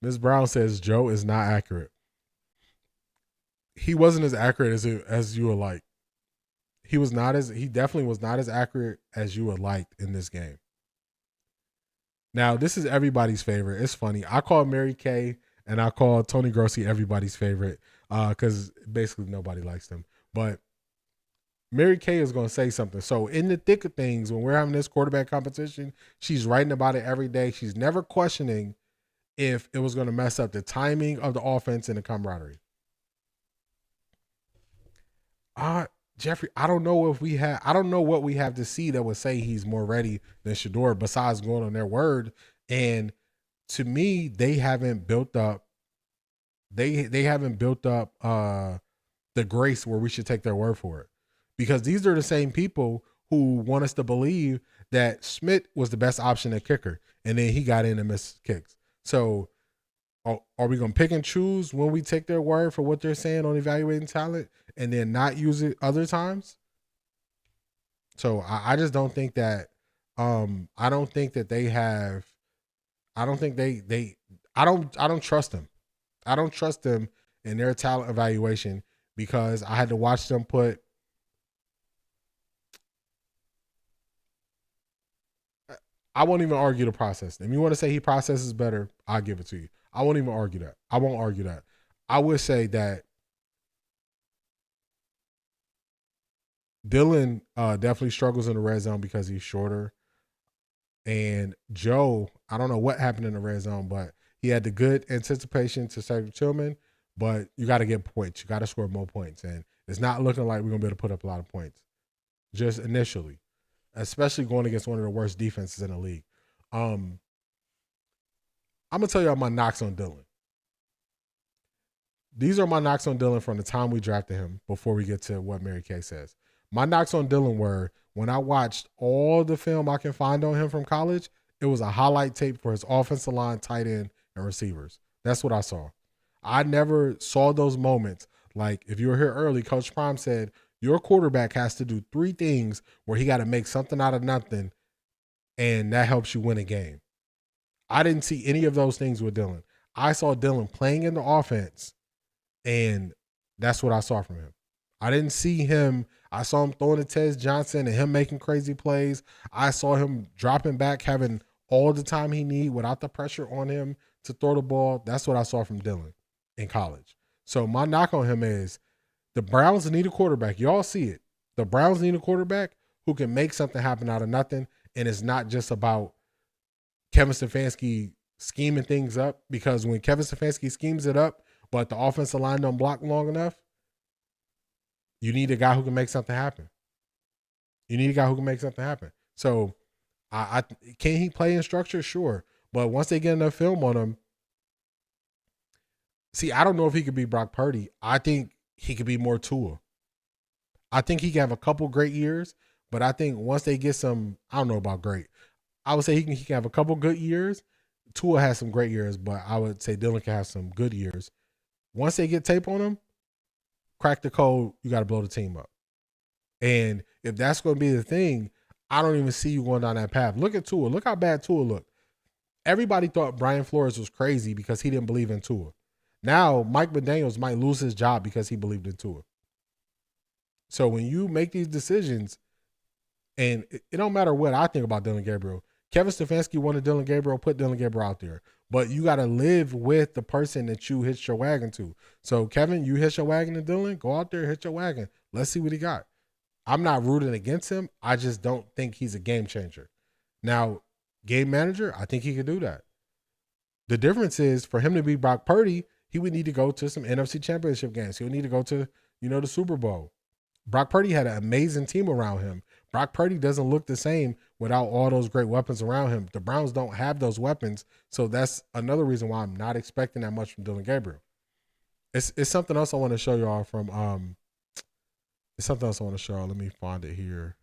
Ms. Brown says Joe is not accurate. He wasn't as accurate as you would like. He definitely was not as accurate as you would like in this game. Now, this is everybody's favorite. It's funny. I call Mary Kay and I call Tony Grossi everybody's favorite because basically nobody likes them. But Mary Kay is going to say something. So in the thick of things, when we're having this quarterback competition, she's writing about it every day. She's never questioning if it was going to mess up the timing of the offense and the camaraderie. Jeffrey, I don't know what we have to see that would say he's more ready than Shedeur besides going on their word. And to me, they haven't built up the grace where we should take their word for it. Because these are the same people who want us to believe that Schmidt was the best option at kicker, and then he got in and missed kicks. So are we going to pick and choose when we take their word for what they're saying on evaluating talent and then not use it other times? So I just don't think that I don't think that they have I don't think I don't trust them. I don't trust them in their talent evaluation because I had to watch them put I won't even argue the process. If you want to say he processes better, I'll give it to you. I won't even argue that. I won't argue that. I would say that Dylan definitely struggles in the red zone because he's shorter. And Joe, I don't know what happened in the red zone, but he had the good anticipation to Cedric Tillman, but you got to get points. You got to score more points. And it's not looking like we're going to be able to put up a lot of points just initially, especially going against one of the worst defenses in the league. I'm going to tell y'all my knocks on Dylan. these are my knocks on Dylan from the time we drafted him before we get to what Mary Kay says. My knocks on Dylan were, when I watched all the film I can find on him from college, it was a highlight tape for his offensive line, tight end, and receivers. That's what I saw. I never saw those moments. Like, if you were here early, Coach Prime said, your quarterback has to do 3 things where he got to make something out of nothing, and that helps you win a game. I didn't see any of those things with Dylan. I saw Dylan playing in the offense, and that's what I saw from him. I didn't see him. I saw him throwing to Tez Johnson and him making crazy plays. I saw him dropping back, having all the time he need without the pressure on him to throw the ball. That's what I saw from Dylan in college. So my knock on him is the Browns need a quarterback. Y'all see it. The Browns need a quarterback who can make something happen out of nothing, and it's not just about Kevin Stefanski scheming things up, because when Kevin Stefanski schemes it up, but the offensive line don't block long enough, you need a guy who can make something happen. You need a guy who can make something happen. So I can he play in structure? Sure. But once they get enough film on him, see, I don't know if he could be Brock Purdy. I think he could be more Tua. I think he can have a couple great years, but I think once they get some, I don't know about great. I would say he can have a couple good years. Tua has some great years, but I would say Dylan can have some good years. Once they get tape on him, crack the code, you got to blow the team up. And if that's going to be the thing, I don't even see you going down that path. Look at Tua. Look how bad Tua looked. Everybody thought Brian Flores was crazy because he didn't believe in Tua. Now, Mike McDaniels might lose his job because he believed in Tua. So when you make these decisions, and it don't matter what I think about Dylan Gabriel, Kevin Stefanski wanted Dylan Gabriel, put Dylan Gabriel out there. But you got to live with the person that you hitch your wagon to. So, Kevin, you hitch your wagon to Dylan, go out there, hit your wagon. Let's see what he got. I'm not rooting against him. I just don't think he's a game changer. Now, game manager, I think he could do that. The difference is, for him to be Brock Purdy, he would need to go to some NFC championship games. He would need to go to, the Super Bowl. Brock Purdy had an amazing team around him. Brock Purdy doesn't look the same without all those great weapons around him. The Browns don't have those weapons, so that's another reason why I'm not expecting that much from Dylan Gabriel. It's something else I want to show y'all from it's something else I want to show y'all. Let me find it here.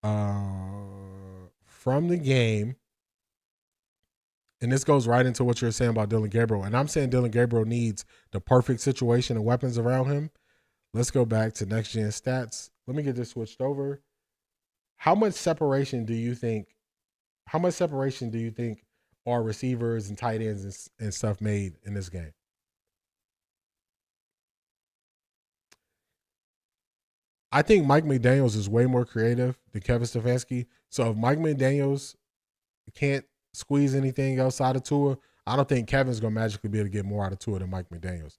From the game, and this goes right into what you're saying about Dylan Gabriel, and I'm saying Dylan Gabriel needs the perfect situation and weapons around him. Let's go back to next gen stats. Let me get this switched over. How much separation do you think our receivers and tight ends and stuff made in this game? I think Mike McDaniels is way more creative than Kevin Stefanski. So if Mike McDaniels can't squeeze anything outside of Tua, I don't think Kevin's going to magically be able to get more out of Tua than Mike McDaniels.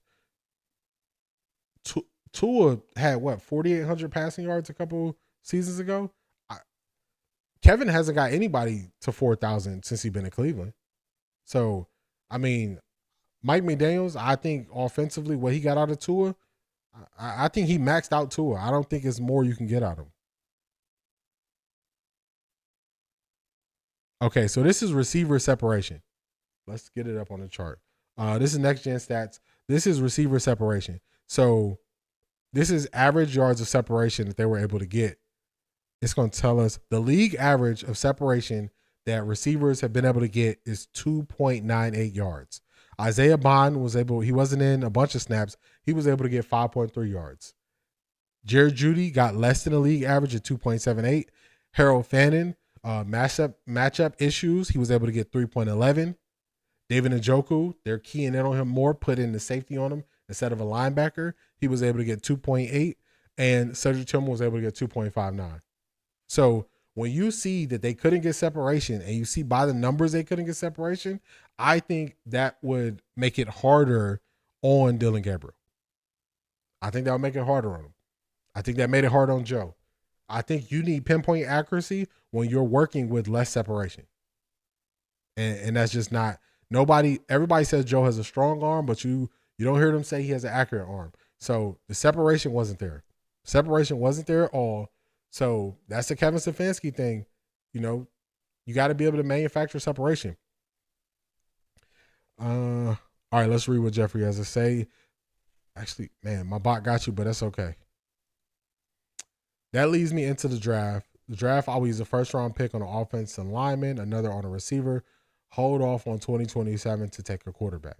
Tua had 4,800 passing yards a couple seasons ago. Kevin hasn't got anybody to 4,000 since he's been in Cleveland. So, I mean, Mike McDaniels, I think offensively what he got out of Tua, I think he maxed out Tua. I don't think it's more you can get out of him. Okay, so this is receiver separation. Let's get it up on the chart. This is next gen stats. This is receiver separation. So this is average yards of separation that they were able to get. It's going to tell us the league average of separation that receivers have been able to get is 2.98 yards. Isaiah Bond he wasn't in a bunch of snaps. He was able to get 5.3 yards. Jared Judy got less than the league average at 2.78. Harold Fannin, matchup issues, he was able to get 3.11. David Njoku, they're keying in on him more, put in the safety on him instead of a linebacker. He was able to get 2.8, and Cedric Tillman was able to get 2.59. So when you see that they couldn't get separation, and you see by the numbers they couldn't get separation, I think that would make it harder on Dylan Gabriel. I think that would make it harder on him. I think that made it hard on Joe. I think you need pinpoint accuracy when you're working with less separation. And that's just not everybody says Joe has a strong arm, but you don't hear them say he has an accurate arm. So the separation wasn't there. Separation wasn't there at all. So that's the Kevin Stefanski thing. You got to be able to manufacture separation. All right, let's read what Jeffrey has to say. Actually, man, my bot got you, but that's okay. That leads me into the draft. The draft, I'll use a first-round pick on an offensive lineman, another on a receiver. Hold off on 2027 to take a quarterback.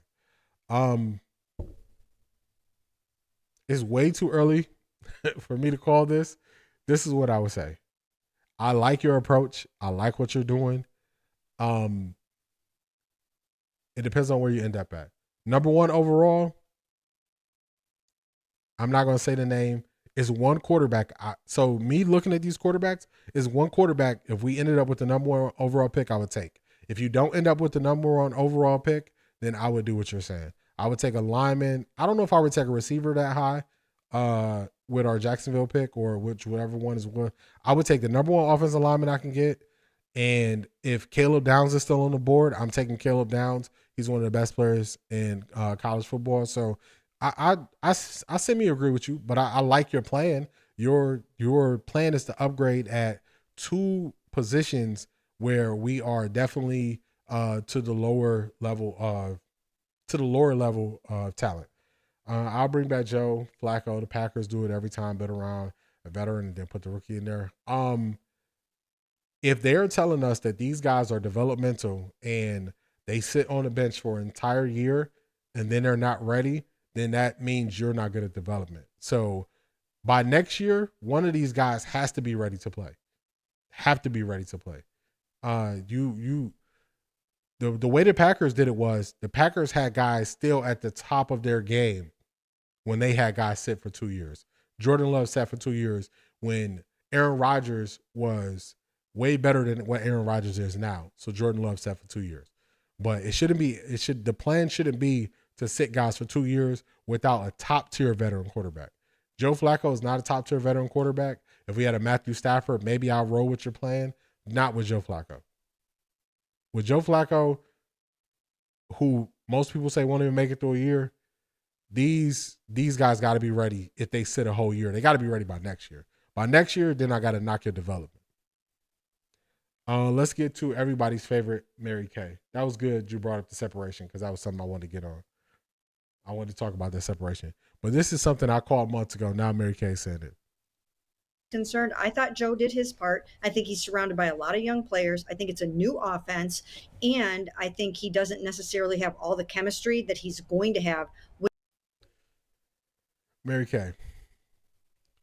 It's way too early for me to call this. This is what I would say. I like your approach. I like what you're doing. It depends on where you end up at. Number one overall, I'm not going to say the name. It's one quarterback. So me looking at these quarterbacks is one quarterback. If we ended up with the number one overall pick, I would take. If you don't end up with the number one overall pick, then I would do what you're saying. I would take a lineman. I don't know if I would take a receiver that high with our Jacksonville pick or whichever one is one. I would take the number one offensive lineman I can get. And if Caleb Downs is still on the board, I'm taking Caleb Downs. He's one of the best players in college football. So I semi-agree with you, but I like your plan. Your plan is to upgrade at two positions where we are definitely to the lower level of talent. I'll bring back Joe Flacco. The Packers do it every time, bet around a veteran and then put the rookie in there. If they're telling us that these guys are developmental and they sit on the bench for an entire year and then they're not ready, then that means you're not good at development. So by next year, one of these guys has to be ready to play. Have to be ready to play. The way the Packers did it was the Packers had guys still at the top of their game when they had guys sit for 2 years. Jordan Love sat for 2 years when Aaron Rodgers was way better than what Aaron Rodgers is now. So Jordan Love sat for 2 years. But the plan shouldn't be to sit guys for 2 years without a top-tier veteran quarterback. Joe Flacco is not a top-tier veteran quarterback. If we had a Matthew Stafford, maybe I'll roll with your plan. Not with Joe Flacco. With Joe Flacco, who most people say won't even make it through a year, these guys got to be ready if they sit a whole year. They got to be ready by next year. By next year, then I got to knock your development. Let's get to everybody's favorite, Mary Kay. That was good. You brought up the separation because that was something I wanted to get on. I wanted to talk about that separation. But this is something I called months ago. Now Mary Kay said it. Concerned. I thought Joe did his part. I think he's surrounded by a lot of young players. I think it's a new offense, and I think he doesn't necessarily have all the chemistry that he's going to have with Mary Kay.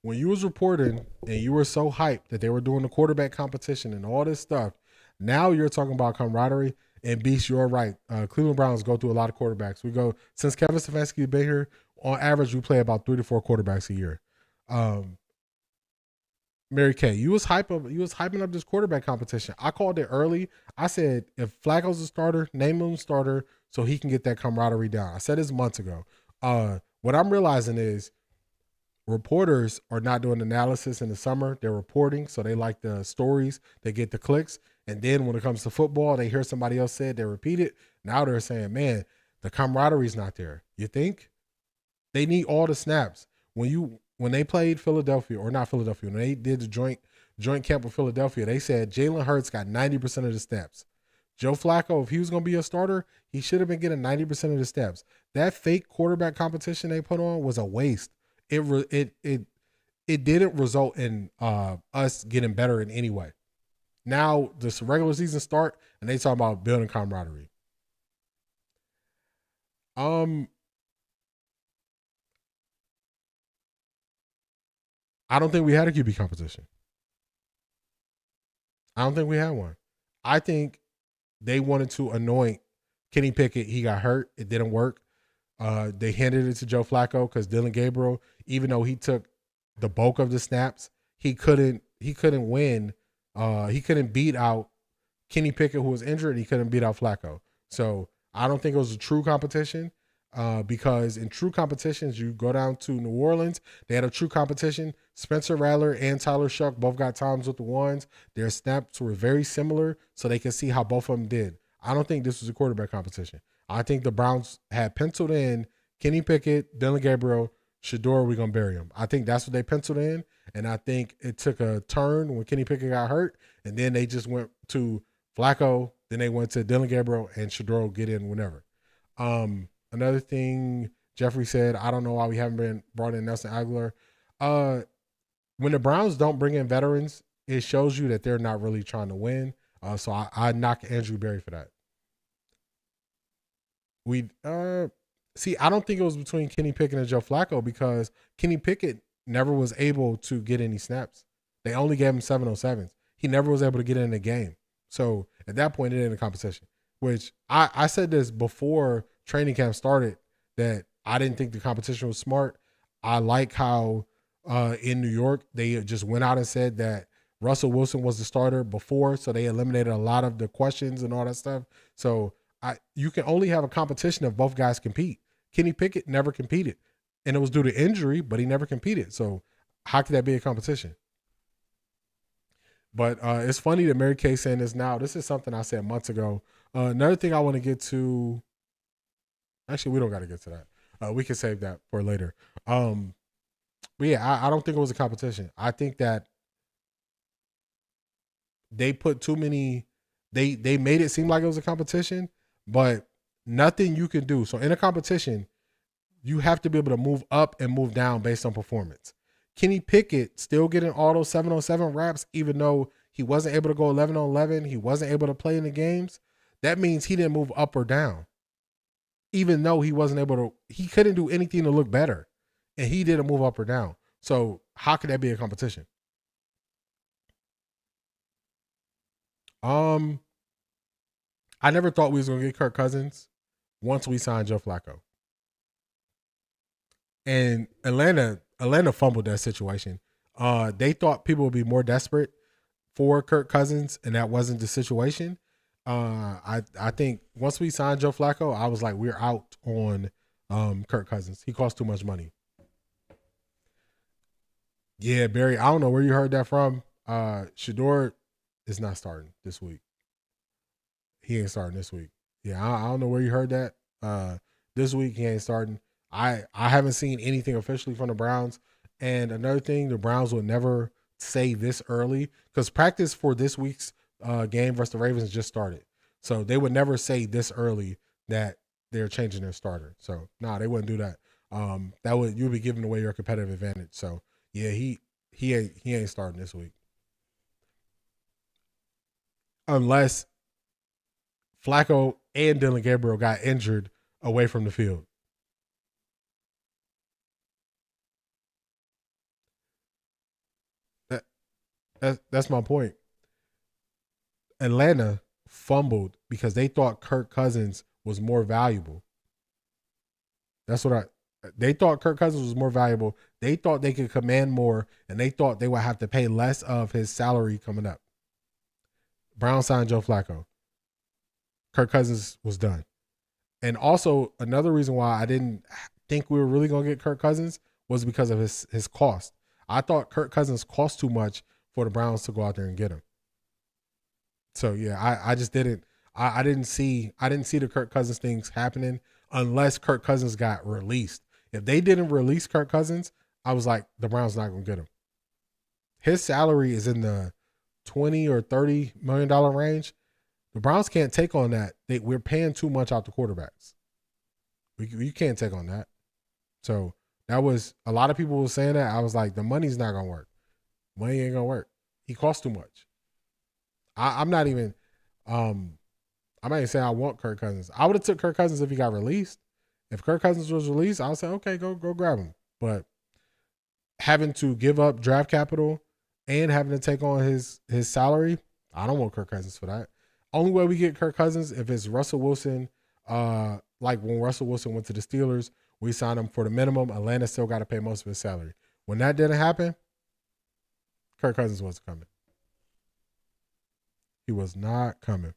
When you was reporting and you were so hyped that they were doing the quarterback competition and all this stuff, now you're talking about camaraderie. And Beast, you're right. Cleveland Browns go through a lot of quarterbacks. We go, since Kevin Stefanski's been here, on average, we play about 3 to 4 quarterbacks a year. Mary Kay, you was hyping up this quarterback competition. I called it early. I said, if Flacco's a starter, name him starter so he can get that camaraderie down. I said this months ago. What I'm realizing is reporters are not doing analysis in the summer. They're reporting, so they like the stories. They get the clicks. And then when it comes to football, they hear somebody else say it, they repeat it. Now they're saying, man, the camaraderie's not there. You think? They need all the snaps. When they played Philadelphia, or not Philadelphia, when they did the joint camp with Philadelphia, they said Jalen Hurts got 90% of the snaps. Joe Flacco, if he was going to be a starter, he should have been getting 90% of the snaps. That fake quarterback competition they put on was a waste. It didn't result in us getting better in any way. Now this regular season start, and they talk about building camaraderie. I don't think we had a QB competition. I don't think we had one. I think they wanted to anoint Kenny Pickett. He got hurt. It didn't work. They handed it to Joe Flacco because Dylan Gabriel, even though he took the bulk of the snaps, he couldn't win. He couldn't beat out Kenny Pickett, who was injured. He couldn't beat out Flacco. So I don't think it was a true competition because in true competitions, you go down to New Orleans. They had a true competition. Spencer Rattler and Tyler Shuck both got times with the ones. Their snaps were very similar, so they could see how both of them did. I don't think this was a quarterback competition. I think the Browns had penciled in Kenny Pickett, Dylan Gabriel, Shedeur, we're going to bury him. I think that's what they penciled in, and I think it took a turn when Kenny Pickett got hurt, and then they just went to Flacco, then they went to Dylan Gabriel, and Shedeur get in whenever. Another thing Jeffrey said, I don't know why we haven't been brought in Nelson Aguilar. When the Browns don't bring in veterans, it shows you that they're not really trying to win. So I knock Andrew Berry for that. I don't think it was between Kenny Pickett and Joe Flacco because Kenny Pickett never was able to get any snaps. They only gave him 707s. He never was able to get in the game. So at that point, it ain't a competition. Which I said this before training camp started that I didn't think the competition was smart. I like how in New York they just went out and said that Russell Wilson was the starter before, so they eliminated a lot of the questions and all that stuff. So you can only have a competition if both guys compete. Kenny Pickett never competed, and it was due to injury, but he never competed. So how could that be a competition? But it's funny that Mary Kay saying this now. This is something I said months ago. Another thing I want to get to. Actually, we don't got to get to that. We can save that for later. But yeah, I don't think it was a competition. I think that they put too many. They made it seem like it was a competition, but nothing you can do. So in a competition, you have to be able to move up and move down based on performance. Kenny Pickett still getting all those 7-on-7 reps, even though he wasn't able to go 11-on-11. He wasn't able to play in the games. That means he didn't move up or down. Even though he wasn't able to, he couldn't do anything to look better. And he didn't move up or down. So how could that be a competition? I never thought we was going to get Kirk Cousins once we signed Joe Flacco. And Atlanta fumbled that situation. They thought people would be more desperate for Kirk Cousins, and that wasn't the situation. I think once we signed Joe Flacco, I was like, we're out on Kirk Cousins. He costs too much money. Yeah, Barry, I don't know where you heard that from. Shedeur is not starting this week. He ain't starting this week. Yeah, I don't know where you heard that. This week he ain't starting. I haven't seen anything officially from the Browns. And another thing, the Browns would never say this early because practice for this week's game versus the Ravens just started. So they would never say this early that they're changing their starter. So they wouldn't do that. You'd be giving away your competitive advantage. So yeah, he ain't starting this week. Unless Flacco and Dylan Gabriel got injured away from the field. That's my point. Atlanta fumbled because they thought Kirk Cousins was more valuable. They thought Kirk Cousins was more valuable. They thought they could command more, and they thought they would have to pay less of his salary coming up. Brown signed Joe Flacco. Kirk Cousins was done. And also, another reason why I didn't think we were really going to get Kirk Cousins was because of his cost. I thought Kirk Cousins cost too much for the Browns to go out there and get him. So yeah, I just didn't. I didn't see the Kirk Cousins things happening unless Kirk Cousins got released. If they didn't release Kirk Cousins, I was like, the Browns not gonna get him. His salary is in the $20 or $30 million range. The Browns can't take on that. We're paying too much out the quarterbacks. You can't take on that. So that was a lot of people were saying that. I was like, the money's not gonna work. Money ain't gonna work. He costs too much. I'm not even saying I want Kirk Cousins. I would have took Kirk Cousins if he got released. If Kirk Cousins was released, I would say, okay, go grab him. But having to give up draft capital and having to take on his salary, I don't want Kirk Cousins for that. Only way we get Kirk Cousins if it's Russell Wilson. Like when Russell Wilson went to the Steelers, we signed him for the minimum. Atlanta still got to pay most of his salary. When that didn't happen, Kirk Cousins wasn't coming. He was not coming.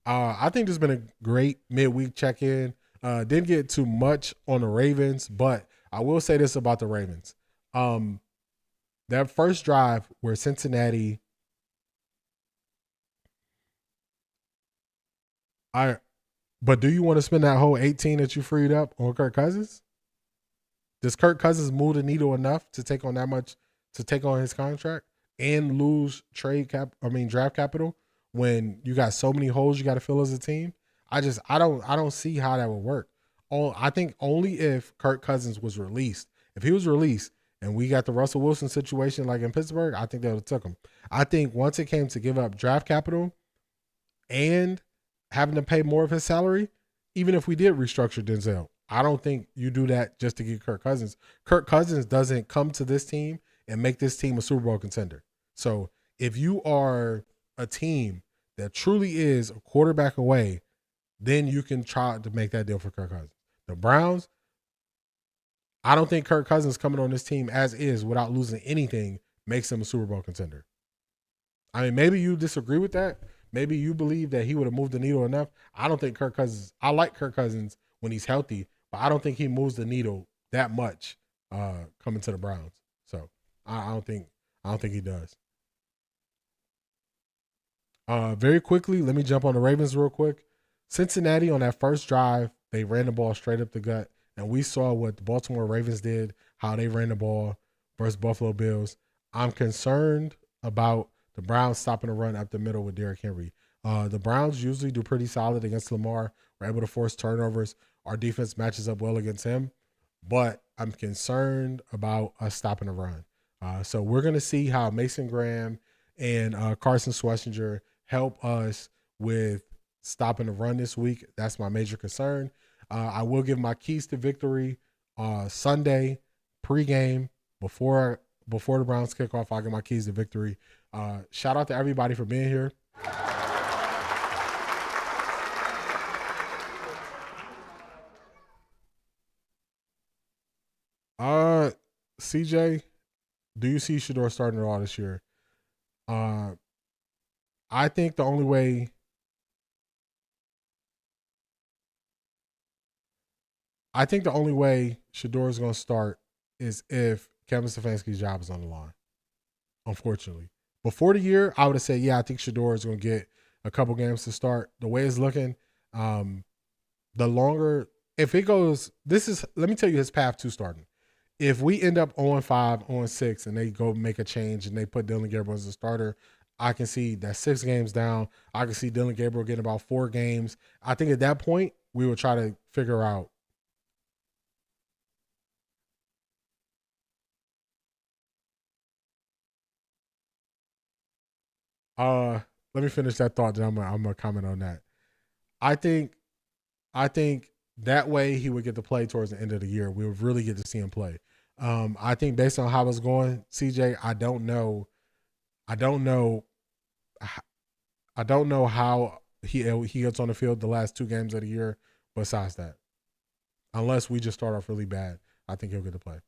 I think this has been a great midweek check-in. Didn't get too much on the Ravens, but I will say this about the Ravens. That first drive where Cincinnati but do you want to spend that whole 18 that you freed up on Kirk Cousins? Does Kirk Cousins move the needle enough to take on that much, to take on his contract and lose draft capital? when you got so many holes you got to fill as a team. I don't see how that would work. I think only if Kirk Cousins was released. If he was released and we got the Russell Wilson situation like in Pittsburgh, I think they would have took him. I think once it came to give up draft capital and having to pay more of his salary, even if we did restructure Denzel, I don't think you do that just to get Kirk Cousins. Kirk Cousins doesn't come to this team and make this team a Super Bowl contender. So if you are a team that truly is a quarterback away, then you can try to make that deal for Kirk Cousins. The Browns, I don't think Kirk Cousins coming on this team as is without losing anything makes him a Super Bowl contender. I mean, maybe you disagree with that. Maybe you believe that he would have moved the needle enough. I don't think Kirk Cousins, I like Kirk Cousins when he's healthy, but I don't think he moves the needle that much coming to the Browns. So I don't think he does. Very quickly, let me jump on the Ravens real quick. Cincinnati on that first drive, they ran the ball straight up the gut, and we saw what the Baltimore Ravens did, how they ran the ball versus Buffalo Bills. I'm concerned about the Browns stopping the run up the middle with Derrick Henry. The Browns usually do pretty solid against Lamar. We're able to force turnovers. Our defense matches up well against him, but I'm concerned about us stopping the run. So we're going to see how Mason Graham and Carson Schlesinger help us with stopping the run this week. That's my major concern. I will give my keys to victory Sunday pregame before the Browns kick off. I'll give my keys to victory. Shout out to everybody for being here. CJ, do you see Shedeur starting at all this year? I think the only way Shedeur is going to start is if Kevin Stefanski's job is on the line, unfortunately. Before the year, I would have said, yeah, I think Shedeur is going to get a couple games to start. The way it's looking, the longer, if it goes, let me tell you his path to starting. If we end up 0-5, 0-6, and they go make a change and they put Dylan Gabriel as a starter, I can see that 6 games down. I can see Dylan Gabriel getting about 4 games. I think at that point, we will try to figure out. Let me finish that thought, then I'm gonna comment on that. I think that way he would get to play towards the end of the year. We would really get to see him play. I think based on how it's going, CJ, I don't know how he gets on the field the last 2 games of the year. Besides that, unless we just start off really bad, I think he'll get to play.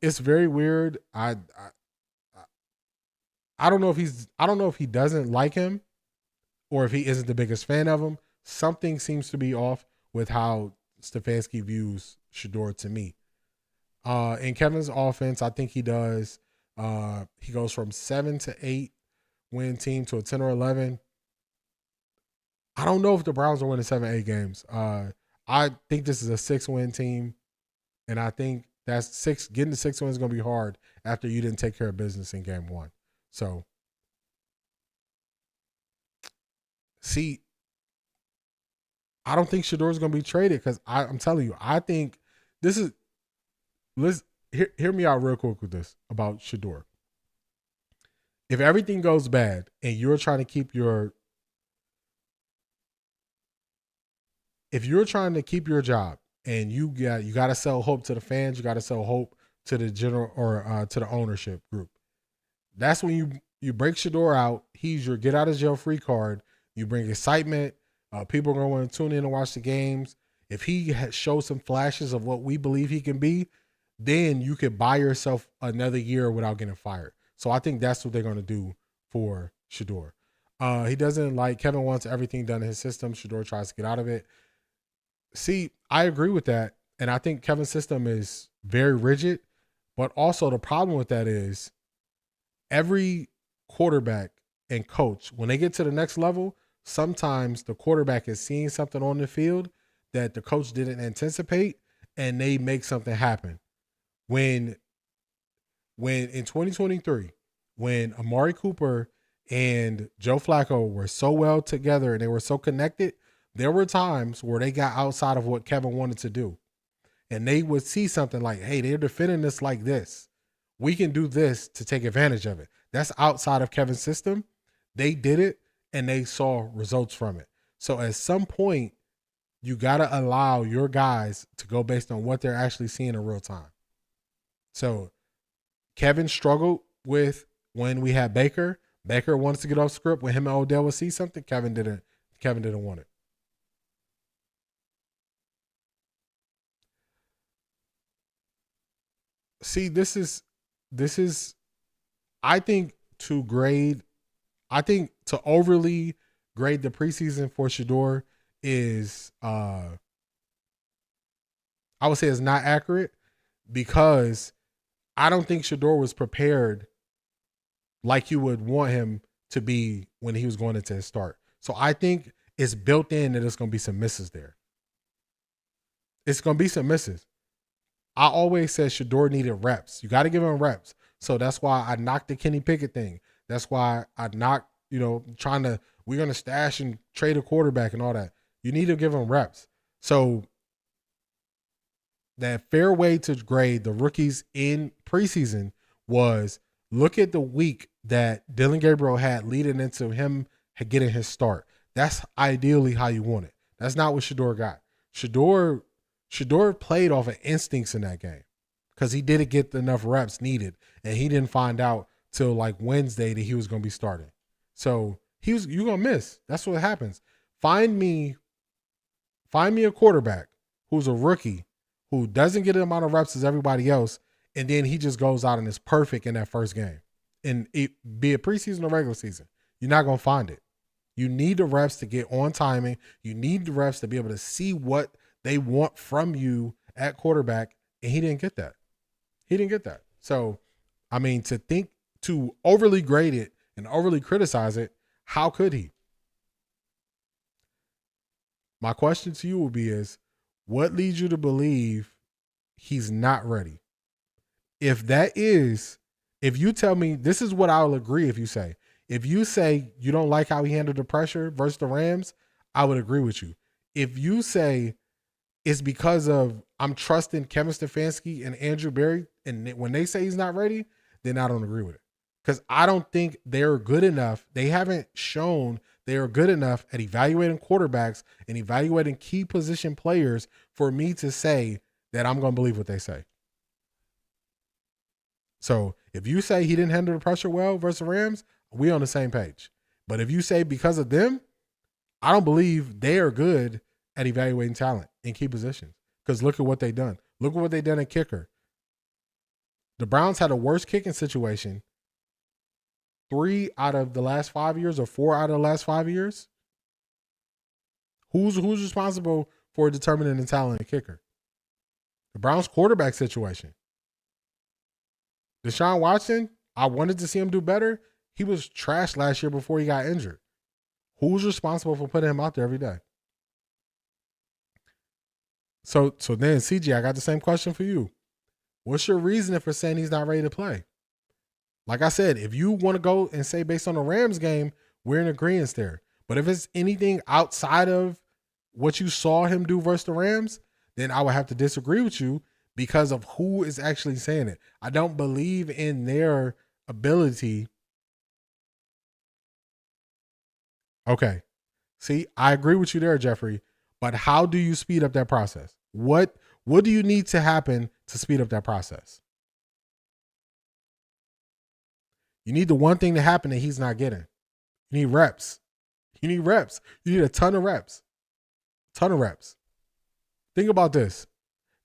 It's very weird. I don't know if he doesn't like him or if he isn't the biggest fan of him. Something seems to be off with how Stefanski views Shedeur to me. In Kevin's offense, I think he does. He goes from 7-8 win team to a 10 or 11. I don't know if the Browns are winning 7-8 games. I think this is a 6-win team, and I think that's getting to 6 wins is going to be hard after you didn't take care of business in game 1. So, see, I don't think Shedeur is going to be traded because I'm telling you, I think this is. Hear me out real quick with this about Shedeur. If everything goes bad and you're trying to keep your job and you got to sell hope to the fans, you got to sell hope to the general or to the ownership group. That's when you break Shedeur out. He's your get out of jail free card. You bring excitement. People are going to want to tune in and watch the games. If he shows some flashes of what we believe he can be, then you could buy yourself another year without getting fired. So I think that's what they're going to do for Shedeur. He doesn't like, Kevin wants everything done in his system. Shedeur tries to get out of it. See, I agree with that. And I think Kevin's system is very rigid. But also the problem with that is every quarterback and coach, when they get to the next level, sometimes the quarterback is seeing something on the field that the coach didn't anticipate and they make something happen. When in 2023, when Amari Cooper and Joe Flacco were so well together and they were so connected, there were times where they got outside of what Kevin wanted to do. And they would see something like, hey, they're defending this like this. We can do this to take advantage of it. That's outside of Kevin's system. They did it and they saw results from it. So at some point, you got to allow your guys to go based on what they're actually seeing in real time. So Kevin struggled with when we had Baker. Baker wanted to get off script. When him and Odell would see something, Kevin didn't want it. See, this is I think to overly grade the preseason for Shedeur is I would say is not accurate, because I don't think Shedeur was prepared like you would want him to be when he was going into his start. So I think it's built in that it's going to be some misses there. It's going to be some misses. I always said Shedeur needed reps. You got to give him reps. So that's why I knocked the Kenny Pickett thing. That's why I knocked, we're going to stash and trade a quarterback and all that. You need to give him reps. So that fair way to grade the rookies in preseason was look at the week that Dylan Gabriel had leading into him getting his start. That's ideally how you want it. That's not what Shedeur got. Shedeur played off of instincts in that game because he didn't get enough reps needed, and he didn't find out till like Wednesday that he was going to be starting. So you're going to miss. That's what happens. Find me a quarterback who's a rookie who doesn't get the amount of reps as everybody else, and then he just goes out and is perfect in that first game. And it be it preseason or regular season, you're not going to find it. You need the reps to get on timing. You need the reps to be able to see what they want from you at quarterback, and he didn't get that. So, I mean, to overly grade it and overly criticize it, how could he? My question to you will be what leads you to believe he's not ready? If you tell me, this is what I'll agree if you say you don't like how he handled the pressure versus the Rams, I would agree with you. If you say it's because of I'm trusting Kevin Stefanski and Andrew Berry, and when they say he's not ready, then I don't agree with it. Because I don't think they're good enough. They haven't shown they are good enough at evaluating quarterbacks and evaluating key position players for me to say that I'm going to believe what they say. So if you say he didn't handle the pressure well versus the Rams, we on the same page. But if you say because of them, I don't believe they are good at evaluating talent in key positions. Because look at what they've done. Look at what they've done at kicker. The Browns had a worse kicking situation 3 out of the last 5 years or 4 out of the last 5 years. Who's responsible for determining the talent of kicker? The Browns quarterback situation. Deshaun Watson, I wanted to see him do better. He was trash last year before he got injured. Who's responsible for putting him out there every day? So then, CJ, I got the same question for you. What's your reasoning for saying he's not ready to play? Like I said, if you want to go and say based on the Rams game, we're in agreement there. But if it's anything outside of what you saw him do versus the Rams, then I would have to disagree with you because of who is actually saying it. I don't believe in their ability. Okay. See, I agree with you there, Jeffrey. But how do you speed up that process? What do you need to happen to speed up that process? You need the one thing to happen that he's not getting. You need reps. You need a ton of reps. Think about this.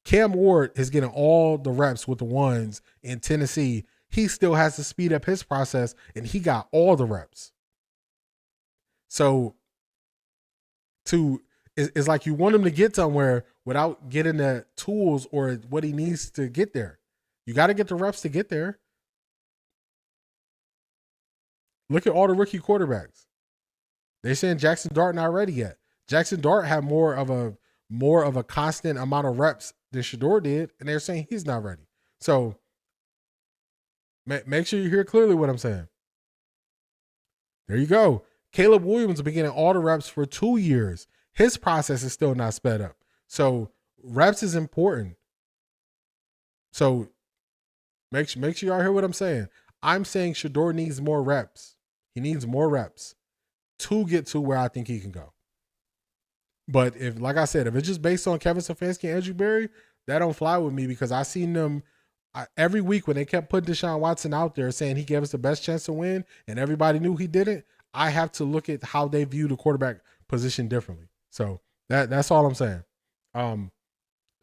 Cam Ward is getting all the reps with the ones in Tennessee. He still has to speed up his process, and he got all the reps. So it's like you want him to get somewhere without getting the tools or what he needs to get there. You got to get the reps to get there. Look at all the rookie quarterbacks. They're saying Jackson Dart not ready yet. Jackson Dart had more of a constant amount of reps than Shedeur did, and they're saying he's not ready. So make sure you hear clearly what I'm saying. There you go. Caleb Williams has been getting all the reps for 2 years. His process is still not sped up. So reps is important. So make sure y'all hear what I'm saying. I'm saying Shedeur needs more reps. He needs more reps to get to where I think he can go. But if, like I said, if it's just based on Kevin Stefanski and Andrew Berry, that don't fly with me because I seen them every week when they kept putting Deshaun Watson out there saying he gave us the best chance to win and everybody knew he didn't. I have to look at how they view the quarterback position differently. So that's all I'm saying.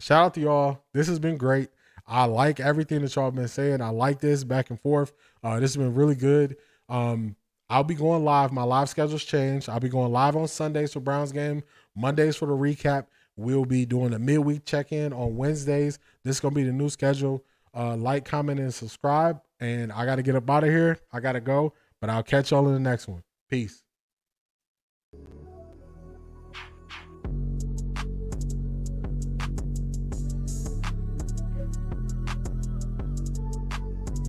Shout out to y'all. This has been great. I like everything that y'all been saying. I like this back and forth. This has been really good. I'll be going live. My live schedule's changed. I'll be going live on Sundays for Browns game, Mondays for the recap. We'll be doing a midweek check-in on Wednesdays. This is going to be the new schedule. Like, comment, and subscribe. And I got to get up out of here. I got to go. But I'll catch y'all in the next one. Peace.